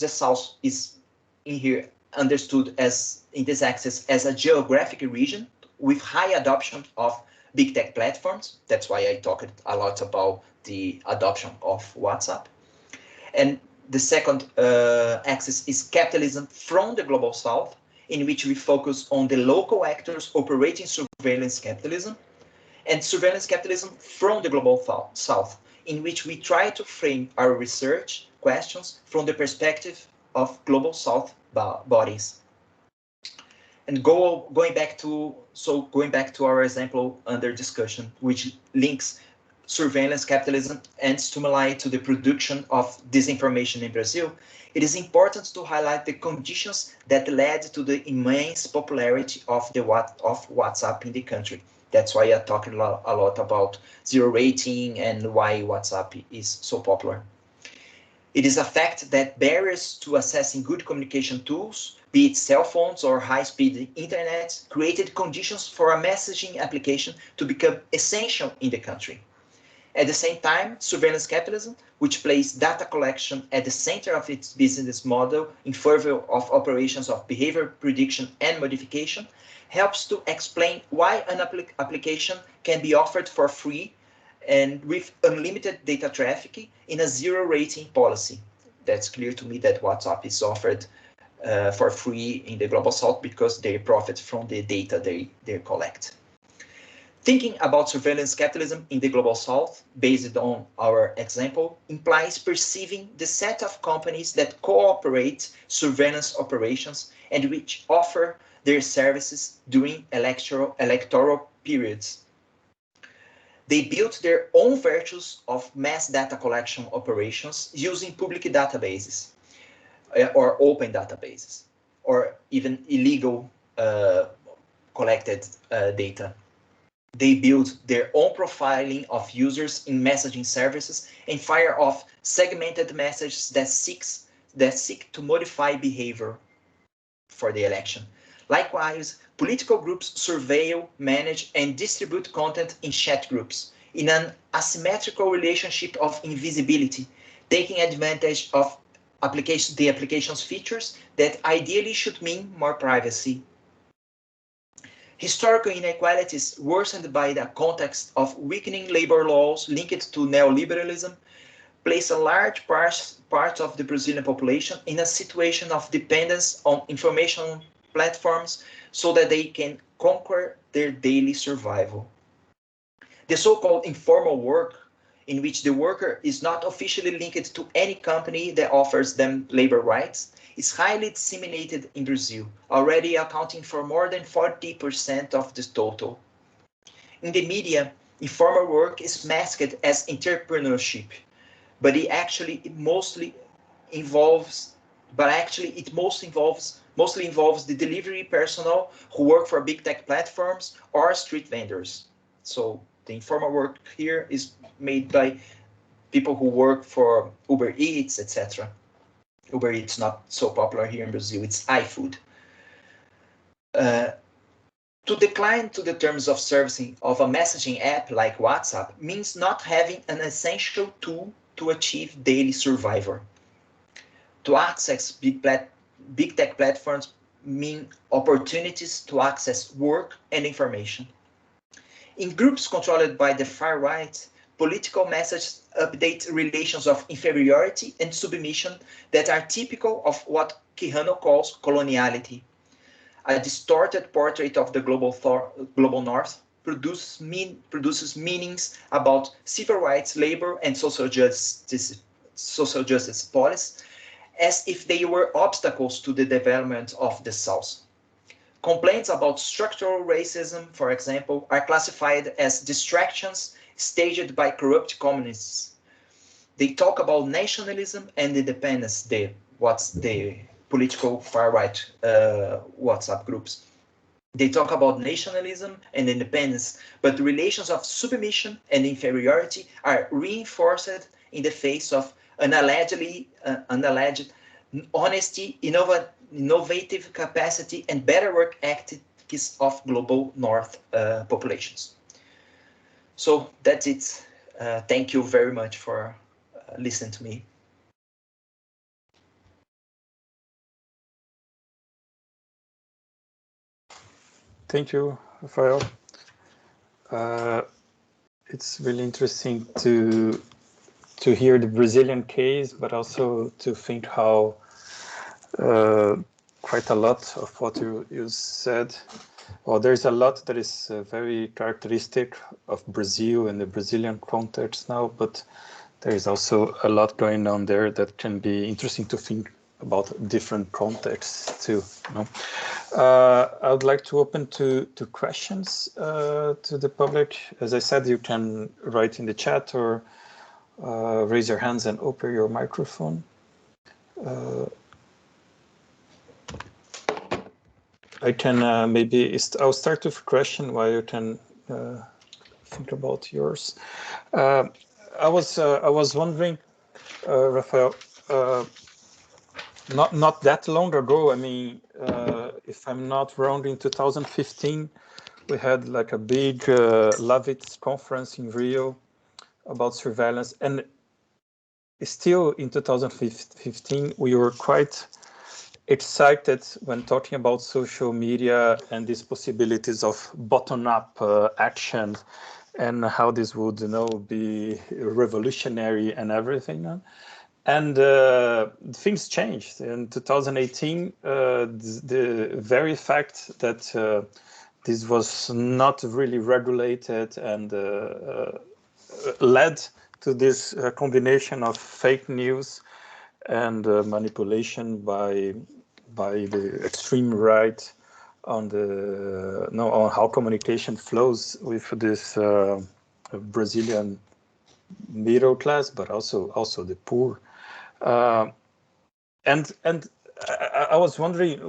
south is in here understood as, in this axis, as a geographic region with high adoption of big tech platforms. That's why I talked a lot about the adoption of WhatsApp. And the second axis is capitalism from the global south, in which we focus on the local actors operating surveillance capitalism, and surveillance capitalism from the global south, in which we try to frame our research questions from the perspective of global south bodies. And going back to our example under discussion, which links surveillance capitalism and stimuli to the production of disinformation in Brazil, it is important to highlight the conditions that led to the immense popularity of WhatsApp in the country. That's why I'm talking a lot about zero rating and why WhatsApp is so popular. It is a fact that barriers to accessing good communication tools, be it cell phones or high-speed internet, created conditions for a messaging application to become essential in the country. At the same time, surveillance capitalism, which places data collection at the center of its business model in favor of operations of behavior prediction and modification, helps to explain why an application can be offered for free and with unlimited data traffic in a zero rating policy. That's clear to me that WhatsApp is offered for free in the Global South because they profit from the data they collect. Thinking about surveillance capitalism in the Global South, based on our example, implies perceiving the set of companies that cooperate surveillance operations and which offer their services during electoral periods. They built their own virtues of mass data collection operations using public databases or open databases, or even illegal collected data. They build their own profiling of users in messaging services and fire off segmented messages that seek to modify behavior for the election. Likewise, political groups surveil, manage, and distribute content in chat groups in an asymmetrical relationship of invisibility, taking advantage of the application's features that ideally should mean more privacy. Historical inequalities worsened by the context of weakening labor laws linked to neoliberalism place a large part of the Brazilian population in a situation of dependence on information platforms so that they can conquer their daily survival. The so-called informal work, in which the worker is not officially linked to any company that offers them labor rights, is highly disseminated in Brazil, already accounting for more than 40% of the total. In the media, informal work is masked as entrepreneurship, but it mostly involves the delivery personnel who work for big tech platforms or street vendors. So the informal work here is made by people who work for Uber Eats, etc. Uber Eats not so popular here in Brazil, it's iFood. To decline to the terms of servicing of a messaging app like WhatsApp means not having an essential tool to achieve daily survival. To access big tech platforms mean opportunities to access work and information. In groups controlled by the far right, political messages update relations of inferiority and submission that are typical of what Quijano calls coloniality. A distorted portrait of the global North produces meanings about civil rights, labor, and social justice policies, as if they were obstacles to the development of the South. Complaints about structural racism, for example, are classified as distractions staged by corrupt communists. They talk about nationalism and independence, what's the political far-right WhatsApp groups. They talk about nationalism and independence, but the relations of submission and inferiority are reinforced in the face of an alleged honesty, innovative capacity, and better work ethics of global North populations. So that's it. Thank you very much for listening to me. Thank you, Rafael. It's really interesting to hear the Brazilian case, but also to think how quite a lot of what you said. Well, there's a lot that is very characteristic of Brazil and the Brazilian context now, but there is also a lot going on there that can be interesting to think about different contexts too. I would like to open to questions to the public. As I said, you can write in the chat or raise your hands and open your microphone. I can I'll start with a question while you can think about yours. I was wondering, Rafael, not that long ago, I mean, if I'm not wrong, in 2015, we had like a big Lavits conference in Rio about surveillance, and still in 2015, we were quite excited when talking about social media and these possibilities of bottom-up action and how this would, be revolutionary and everything. And things changed in 2018. The very fact that this was not really regulated and led to this combination of fake news and manipulation by the extreme right on how communication flows with this Brazilian middle class, but also the poor. And I was wondering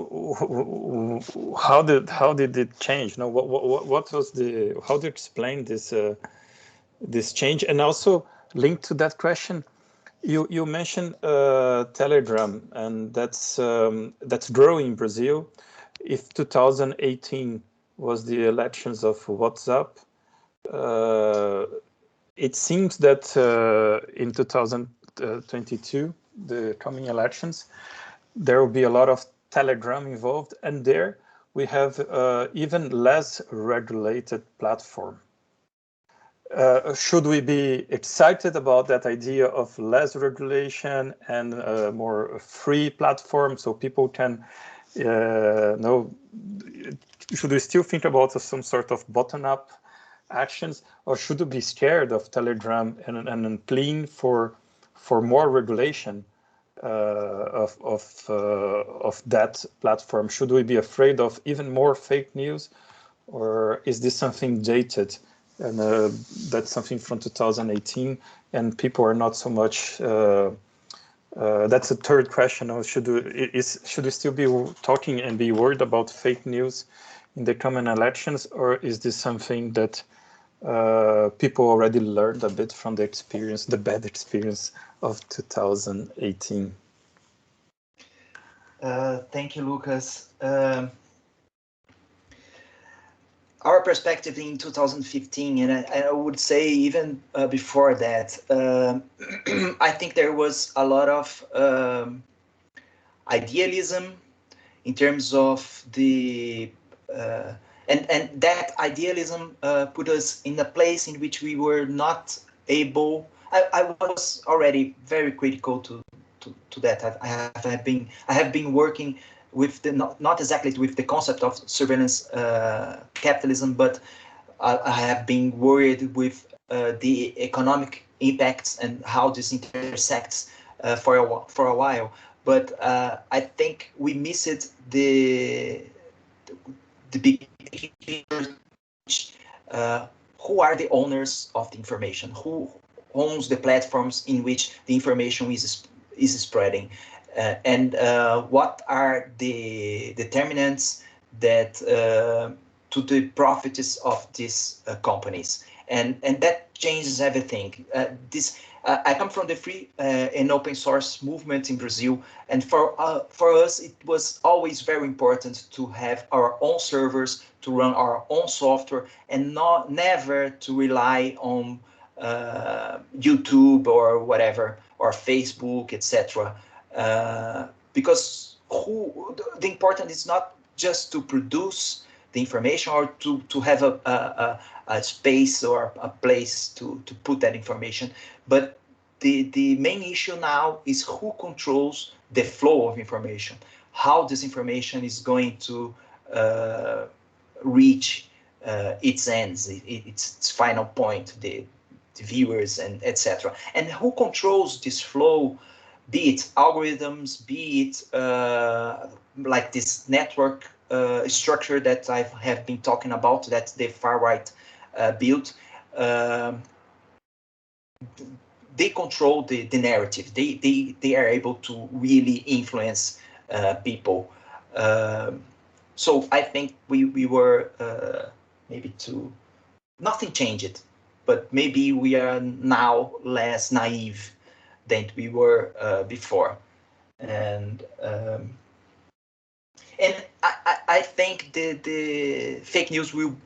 how did it change? What was how do you explain this change? And also linked to that question, you mentioned Telegram, and that's growing in Brazil. If 2018 was the elections of WhatsApp, it seems that in 2022, the coming elections, there will be a lot of Telegram involved, and there we have even less regulated platform. Should we be excited about that idea of less regulation and more free platform so people can should we still think about some sort of bottom-up actions, or should we be scared of Telegram and plead for more regulation of that platform? Should we be afraid of even more fake news, or is this something dated? And that's something from 2018, and people are not so much. That's a third question. Should we still be talking and be worried about fake news in the coming elections, or is this something that people already learned a bit from the bad experience of 2018? Thank you, Lucas. Our perspective in 2015, and I would say even before that, I think there was a lot of idealism in terms of the and that idealism put us in a place in which we were not able. I was already very critical to that. I have been working with the not exactly with the concept of surveillance capitalism, but I have been worried with the economic impacts and how this intersects for a while. But I think we missed the big picture. Who are the owners of the information? Who owns the platforms in which the information is spreading? And what are the determinants that to the profits of these companies? And that changes everything. I come from the free and open source movement in Brazil, and for us it was always very important to have our own servers, to run our own software, and never to rely on YouTube or whatever, or Facebook, etc. Because the important is not just to produce the information or to have a space or a place to put that information, but the main issue now is who controls the flow of information, how this information is going to reach its ends, its final point, the viewers, and etc. And who controls this flow, be it algorithms, be it like this network structure that I have been talking about, that the far right built. They control the narrative. They are able to really influence people. So I think we were maybe nothing changed, but maybe we are now less naive than we were before. And I think the fake news will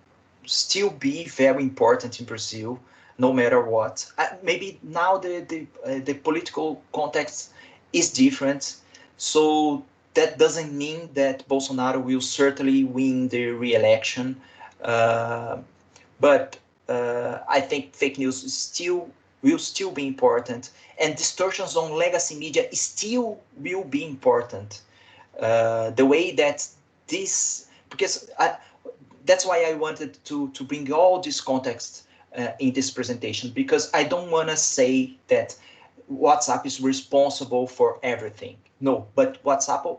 still be very important in Brazil. no matter what. Maybe now the political context is different, so that doesn't mean that Bolsonaro will certainly win the re-election. But I think fake news will still be important, and distortions on legacy media still will be important. The way that this, because that's why I wanted to bring all this context in this presentation, because I don't want to say that WhatsApp is responsible for everything. No, but WhatsApp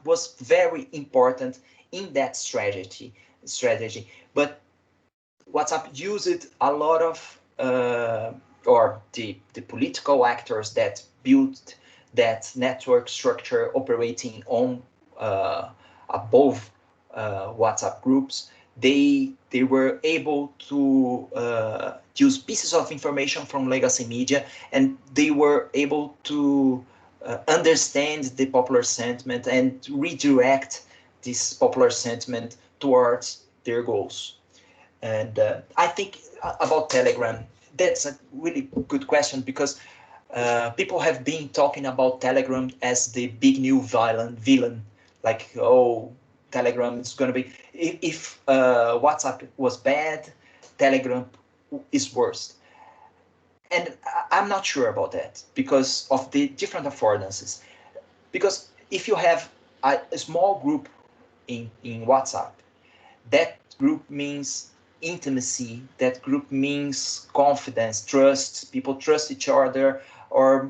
was very important in that strategy. But WhatsApp used a lot of, or the political actors that built that network structure operating on above WhatsApp groups, they were able to use pieces of information from legacy media, and they were able to understand the popular sentiment and redirect this popular sentiment towards their goals. And I think about Telegram, that's a really good question, because people have been talking about Telegram as the big new villain, like, oh, Telegram is going to be, if WhatsApp was bad, Telegram is worse. And I'm not sure about that because of the different affordances. Because if you have a small group in WhatsApp, that group means intimacy, that group means confidence, trust, people trust each other. Or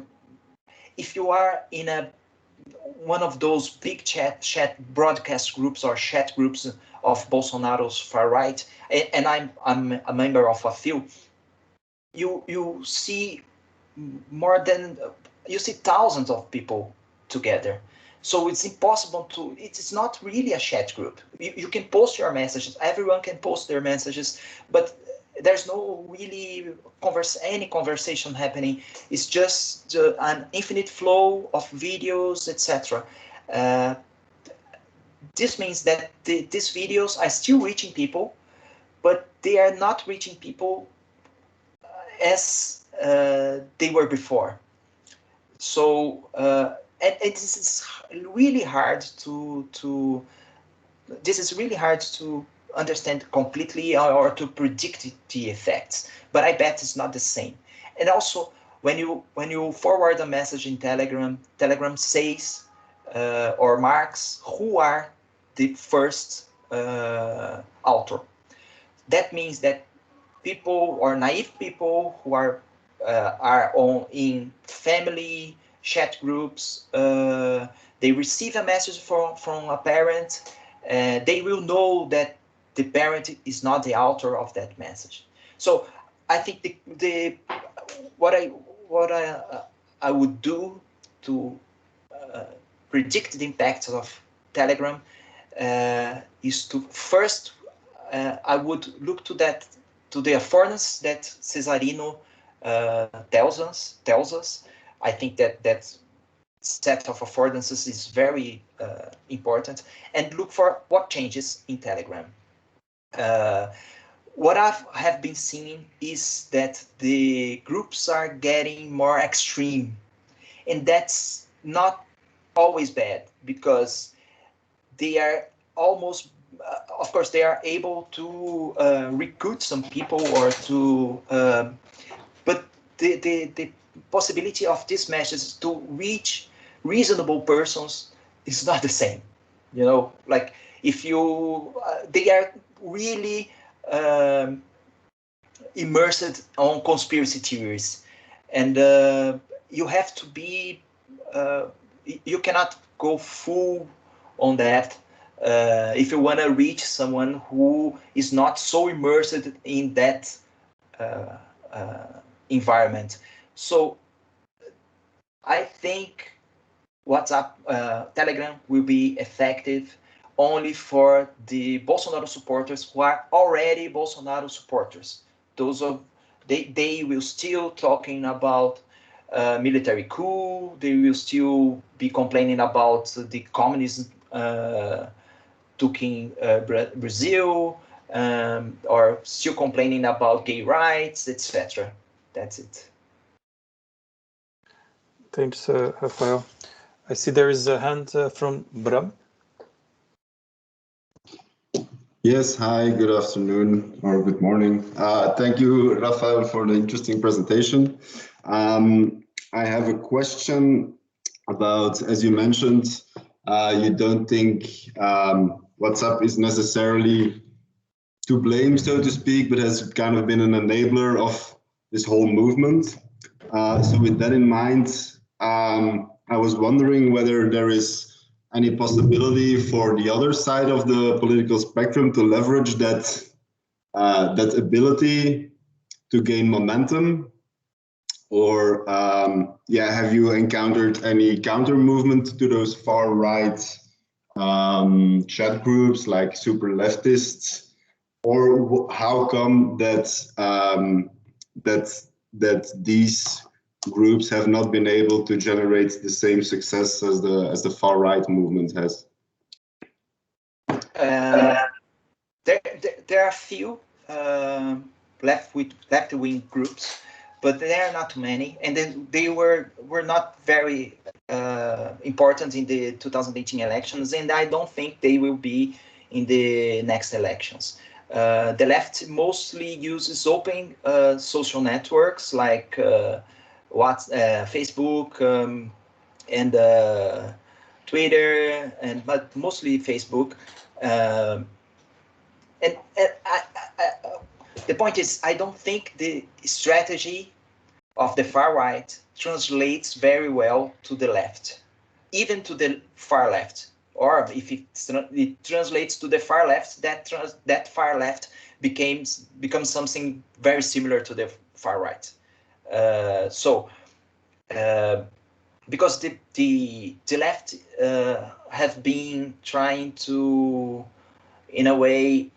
if you are in one of those big chat broadcast groups or chat groups of Bolsonaro's far right, and I'm a member of a few, you see thousands of people together. So it's impossible to, it's not really a chat group. You can post your messages, everyone can post their messages, but there's no really any conversation happening. It's just an infinite flow of videos, etc. This means that these videos are still reaching people, but they are not reaching people as they were before. So and this is really hard to understand completely or to predict the effects. But I bet it's not the same. And also, when you forward a message in Telegram, Telegram says or marks who are the first author. That means that people or naive people who are in family chat groups, they receive a message from a parent, they will know that the parent is not the author of that message. So I think what I would do to predict the impact of Telegram is to first I would look to the affordance that Cesarino tells us. I think that set of affordances is very important, and look for what changes in Telegram. What I have been seeing is that the groups are getting more extreme, and that's not always bad, because they are almost, of course, they are able to recruit some people or to, but the possibility of these messages to reach reasonable persons is not the same. You know, like if you, they are really immersed on conspiracy theories, and you have to be, you cannot go full on that if you want to reach someone who is not so immersed in that environment. So I think WhatsApp, Telegram will be effective only for the Bolsonaro supporters who are already Bolsonaro supporters. They will still talking about military coup. They will still be complaining about the communism taking Brazil. or still complaining about gay rights, etc. That's it. Thanks, Rafael. I see there is a hand from Bram. Yes, hi, good afternoon or good morning. Thank you, Rafael, for the interesting presentation. I have a question about, as you mentioned, you don't think WhatsApp is necessarily to blame, so to speak, but has kind of been an enabler of this whole movement. So with that in mind, I was wondering whether there is any possibility for the other side of the political spectrum to leverage that that ability to gain momentum, or have you encountered any counter movement to those far right chat groups like super leftists, or how come that that these groups have not been able to generate the same success as the far right movement has? There are a few left-wing groups, but there are not many, and then they were not very important in the 2018 elections, and I don't think they will be in the next elections. The left mostly uses open social networks like Facebook and Twitter, but mostly Facebook. And the point is, I don't think the strategy of the far right translates very well to the left, even to the far left. Or if it translates to the far left, that far left becomes something very similar to the far right. Because the left have been trying to, in a way,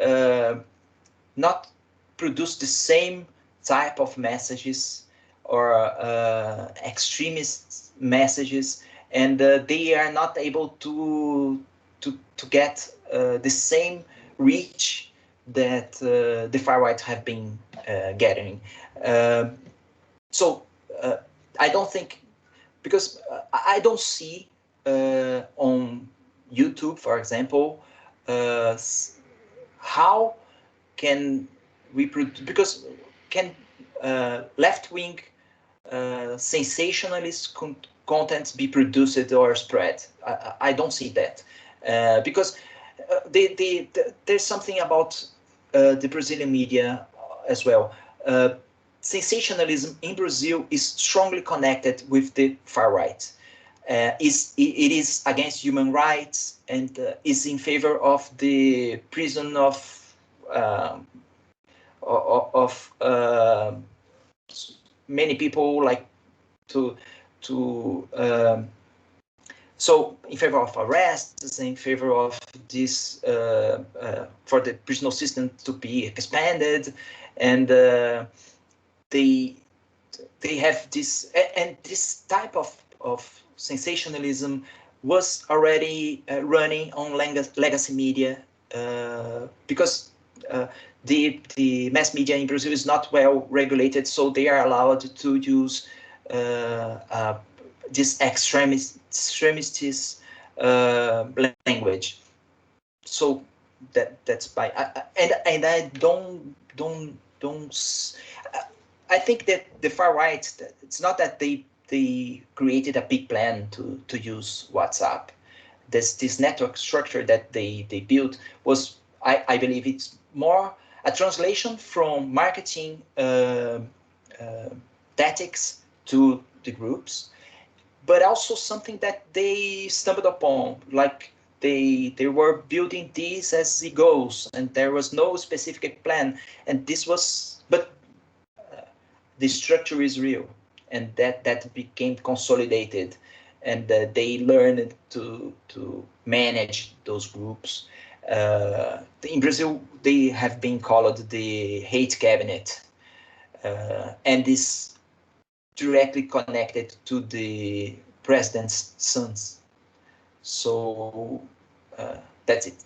not produce the same type of messages or extremist messages, and they are not able to get the same reach that the far right have been getting. I don't think, because I don't see on YouTube, for example, how can we produce, because can left-wing sensationalist content be produced or spread? I don't see that, because there's something about the Brazilian media as well. Sensationalism in Brazil is strongly connected with the far right. It is against human rights and is in favor of the prison of many people, like so in favor of arrests, in favor of this for the prison system to be expanded, and they have this, and this type of sensationalism was already running on legacy media, because the mass media in Brazil is not well regulated, so they are allowed to use this extremist language. So that's by and I don't. I think that the far right, it's not that they created a big plan to use WhatsApp. This network structure that they built was, I believe, it's more a translation from marketing tactics to the groups, but also something that they stumbled upon, like they were building this as it goes, and there was no specific plan, and this was, but the structure is real, and that became consolidated, and they learned to manage those groups. In Brazil, they have been called the hate cabinet, and is directly connected to the president's sons. So that's it.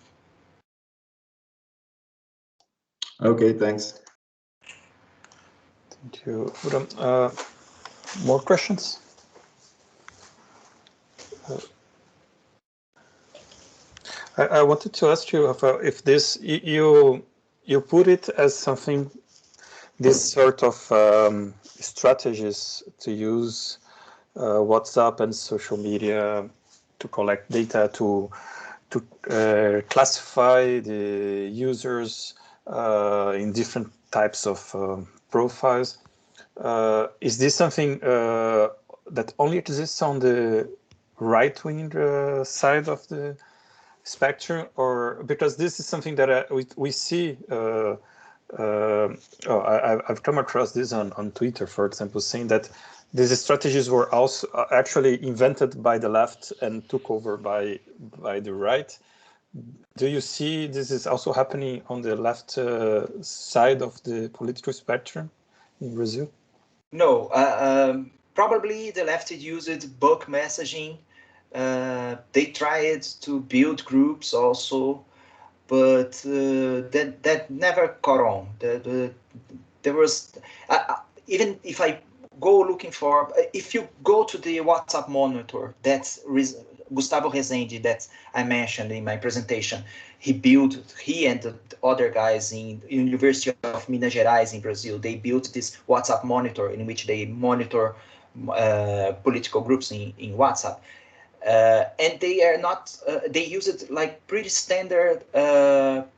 Okay, thanks. Thank you, Uram. More questions? I wanted to ask you if this you put it as something, this sort of strategies to use WhatsApp and social media to collect data to classify the users in different types of profiles. Is this something that only exists on the right-wing side of the spectrum, or because this is something that we see? I've come across this on Twitter, for example, saying that these strategies were also actually invented by the left and took over by the right. Do you see this is also happening on the left side of the political spectrum in Brazil? No, probably the left used bulk messaging. They tried to build groups also, but that never caught on. There was even if I go looking for, if you go to the WhatsApp monitor, that's Gustavo Rezende that I mentioned in my presentation. He and the other guys in University of Minas Gerais in Brazil, they built this WhatsApp monitor in which they monitor political groups in WhatsApp. And they are not, they use it like pretty standard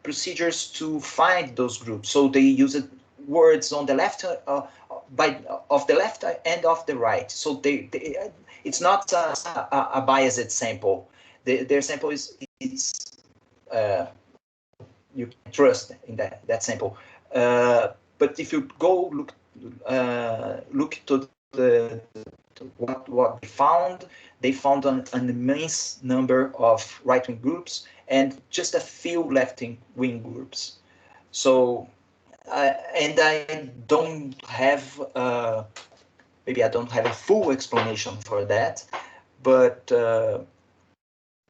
procedures to find those groups. So they use it words on the left, of the left and of the right. So it's not a biased sample. Their sample is you can trust in that sample. But if you go look to what they found an immense number of right-wing groups and just a few left-wing groups. So, and I don't have, maybe I don't have a full explanation for that, but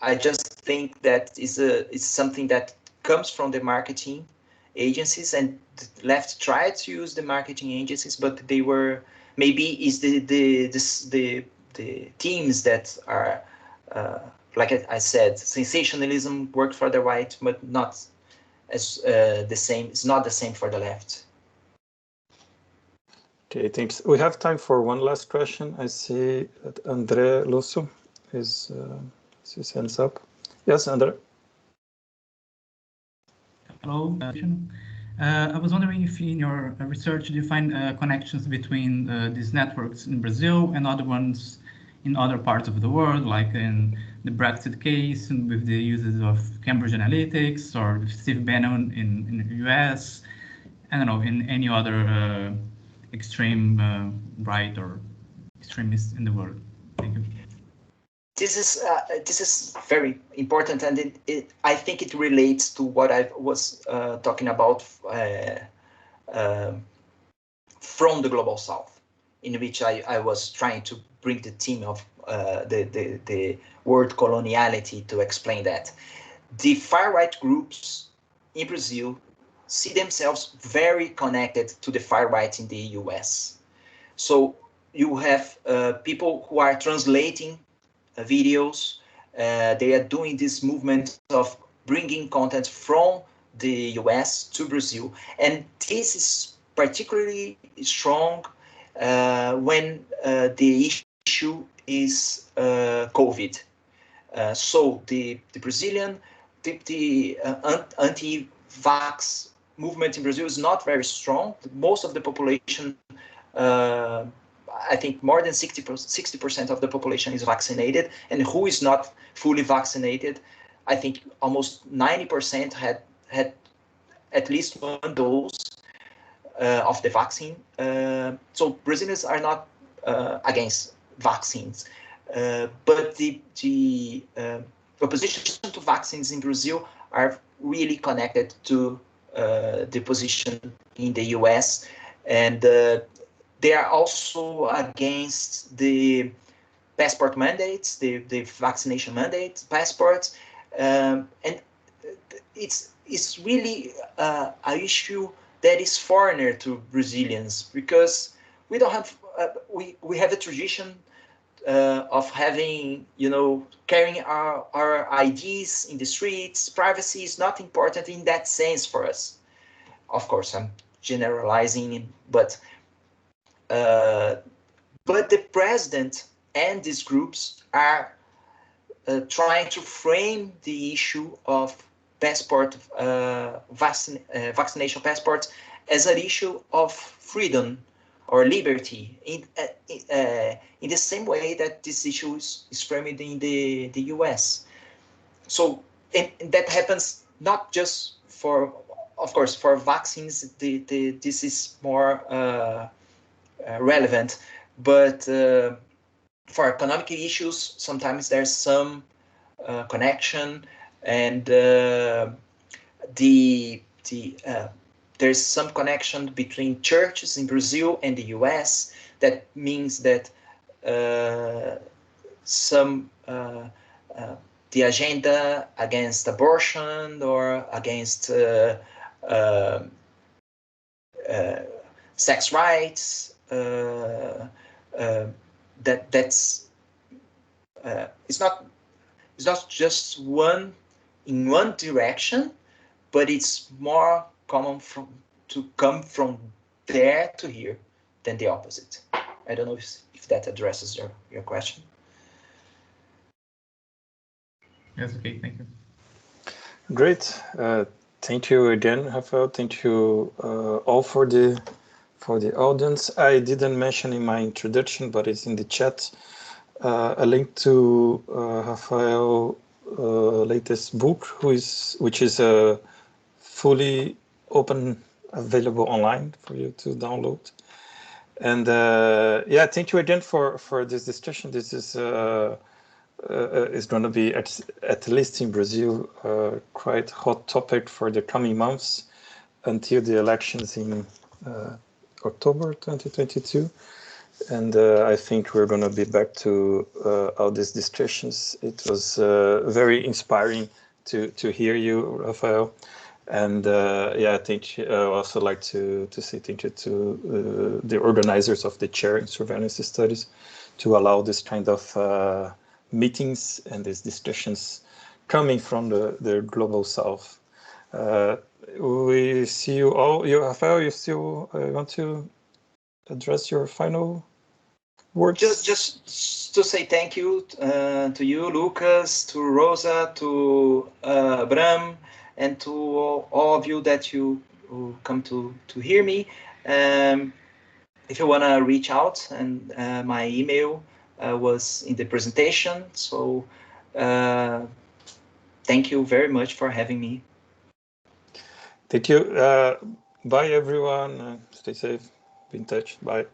I just think that it's something that comes from the marketing agencies, and the left tried to use the marketing agencies, but they were maybe is the teams that are like I said, sensationalism worked for the right, but not as the same. It's not the same for the left. Okay, thanks. We have time for one last question. I see that André Losso is his hands up. Yes, André. Hello. I was wondering if in your research you find connections between these networks in Brazil and other ones in other parts of the world, like in the Brexit case and with the uses of Cambridge Analytics, or Steve Bannon in the US, I don't know, in any other extreme right or extremist in the world. Thank you. This is very important, and I think it relates to what I was talking about from the Global South, in which I was trying to bring the theme of the word coloniality to explain that. The far-right groups in Brazil see themselves very connected to the far-right in the US. So you have people who are translating videos. They are doing this movement of bringing content from the US to Brazil. And this is particularly strong when the issue is COVID. So the Brazilian, the anti-vax movement in Brazil is not very strong. Most of the population, I think more than 60% of the population is vaccinated, and who is not fully vaccinated, I think almost 90% had at least one dose of the vaccine. So Brazilians are not against vaccines, but the opposition to vaccines in Brazil are really connected to the position in the US, and they are also against the passport mandates, the vaccination mandates, passports, and it's really an issue that is foreigner to Brazilians, because we don't have we have a tradition of having, carrying our IDs in the streets. Privacy is not important in that sense for us. Of course, I'm generalizing, but the president and these groups are trying to frame the issue of vaccination passports as an issue of freedom or liberty, in the same way that this issue is framed in the US. So and that happens not just for, of course, for vaccines, this is more relevant, but for economic issues, sometimes there's some connection, and there's some connection between churches in Brazil and the US. That means that the agenda against abortion or against sex rights, that's it's not just one in one direction, but it's more common to come from there to here than the opposite. I don't know if that addresses your question. Yes, okay, thank you. Great. Thank you again, Rafael. Thank you all for the audience. I didn't mention in my introduction, but it's in the chat, a link to Rafael's latest book, which is fully open, available online for you to download. And yeah, thank you again for this discussion. This is going to be, at least in Brazil, quite hot topic for the coming months until the elections in October 2022. And I think we're going to be back to all these discussions. It was very inspiring to hear you, Rafael. And yeah, I think I also like to say thank you to the organizers of the chair in surveillance studies to allow this kind of meetings and these discussions coming from the global south. We see you all. Rafael, you still want to address your final words? Just to say thank you to you, Lucas, to Rosa, to Bram, and to all of you that you come to hear me. If you want to reach out, and my email was in the presentation. So thank you very much for having me. Thank you. Bye, everyone. Stay safe. Be in touch. Bye.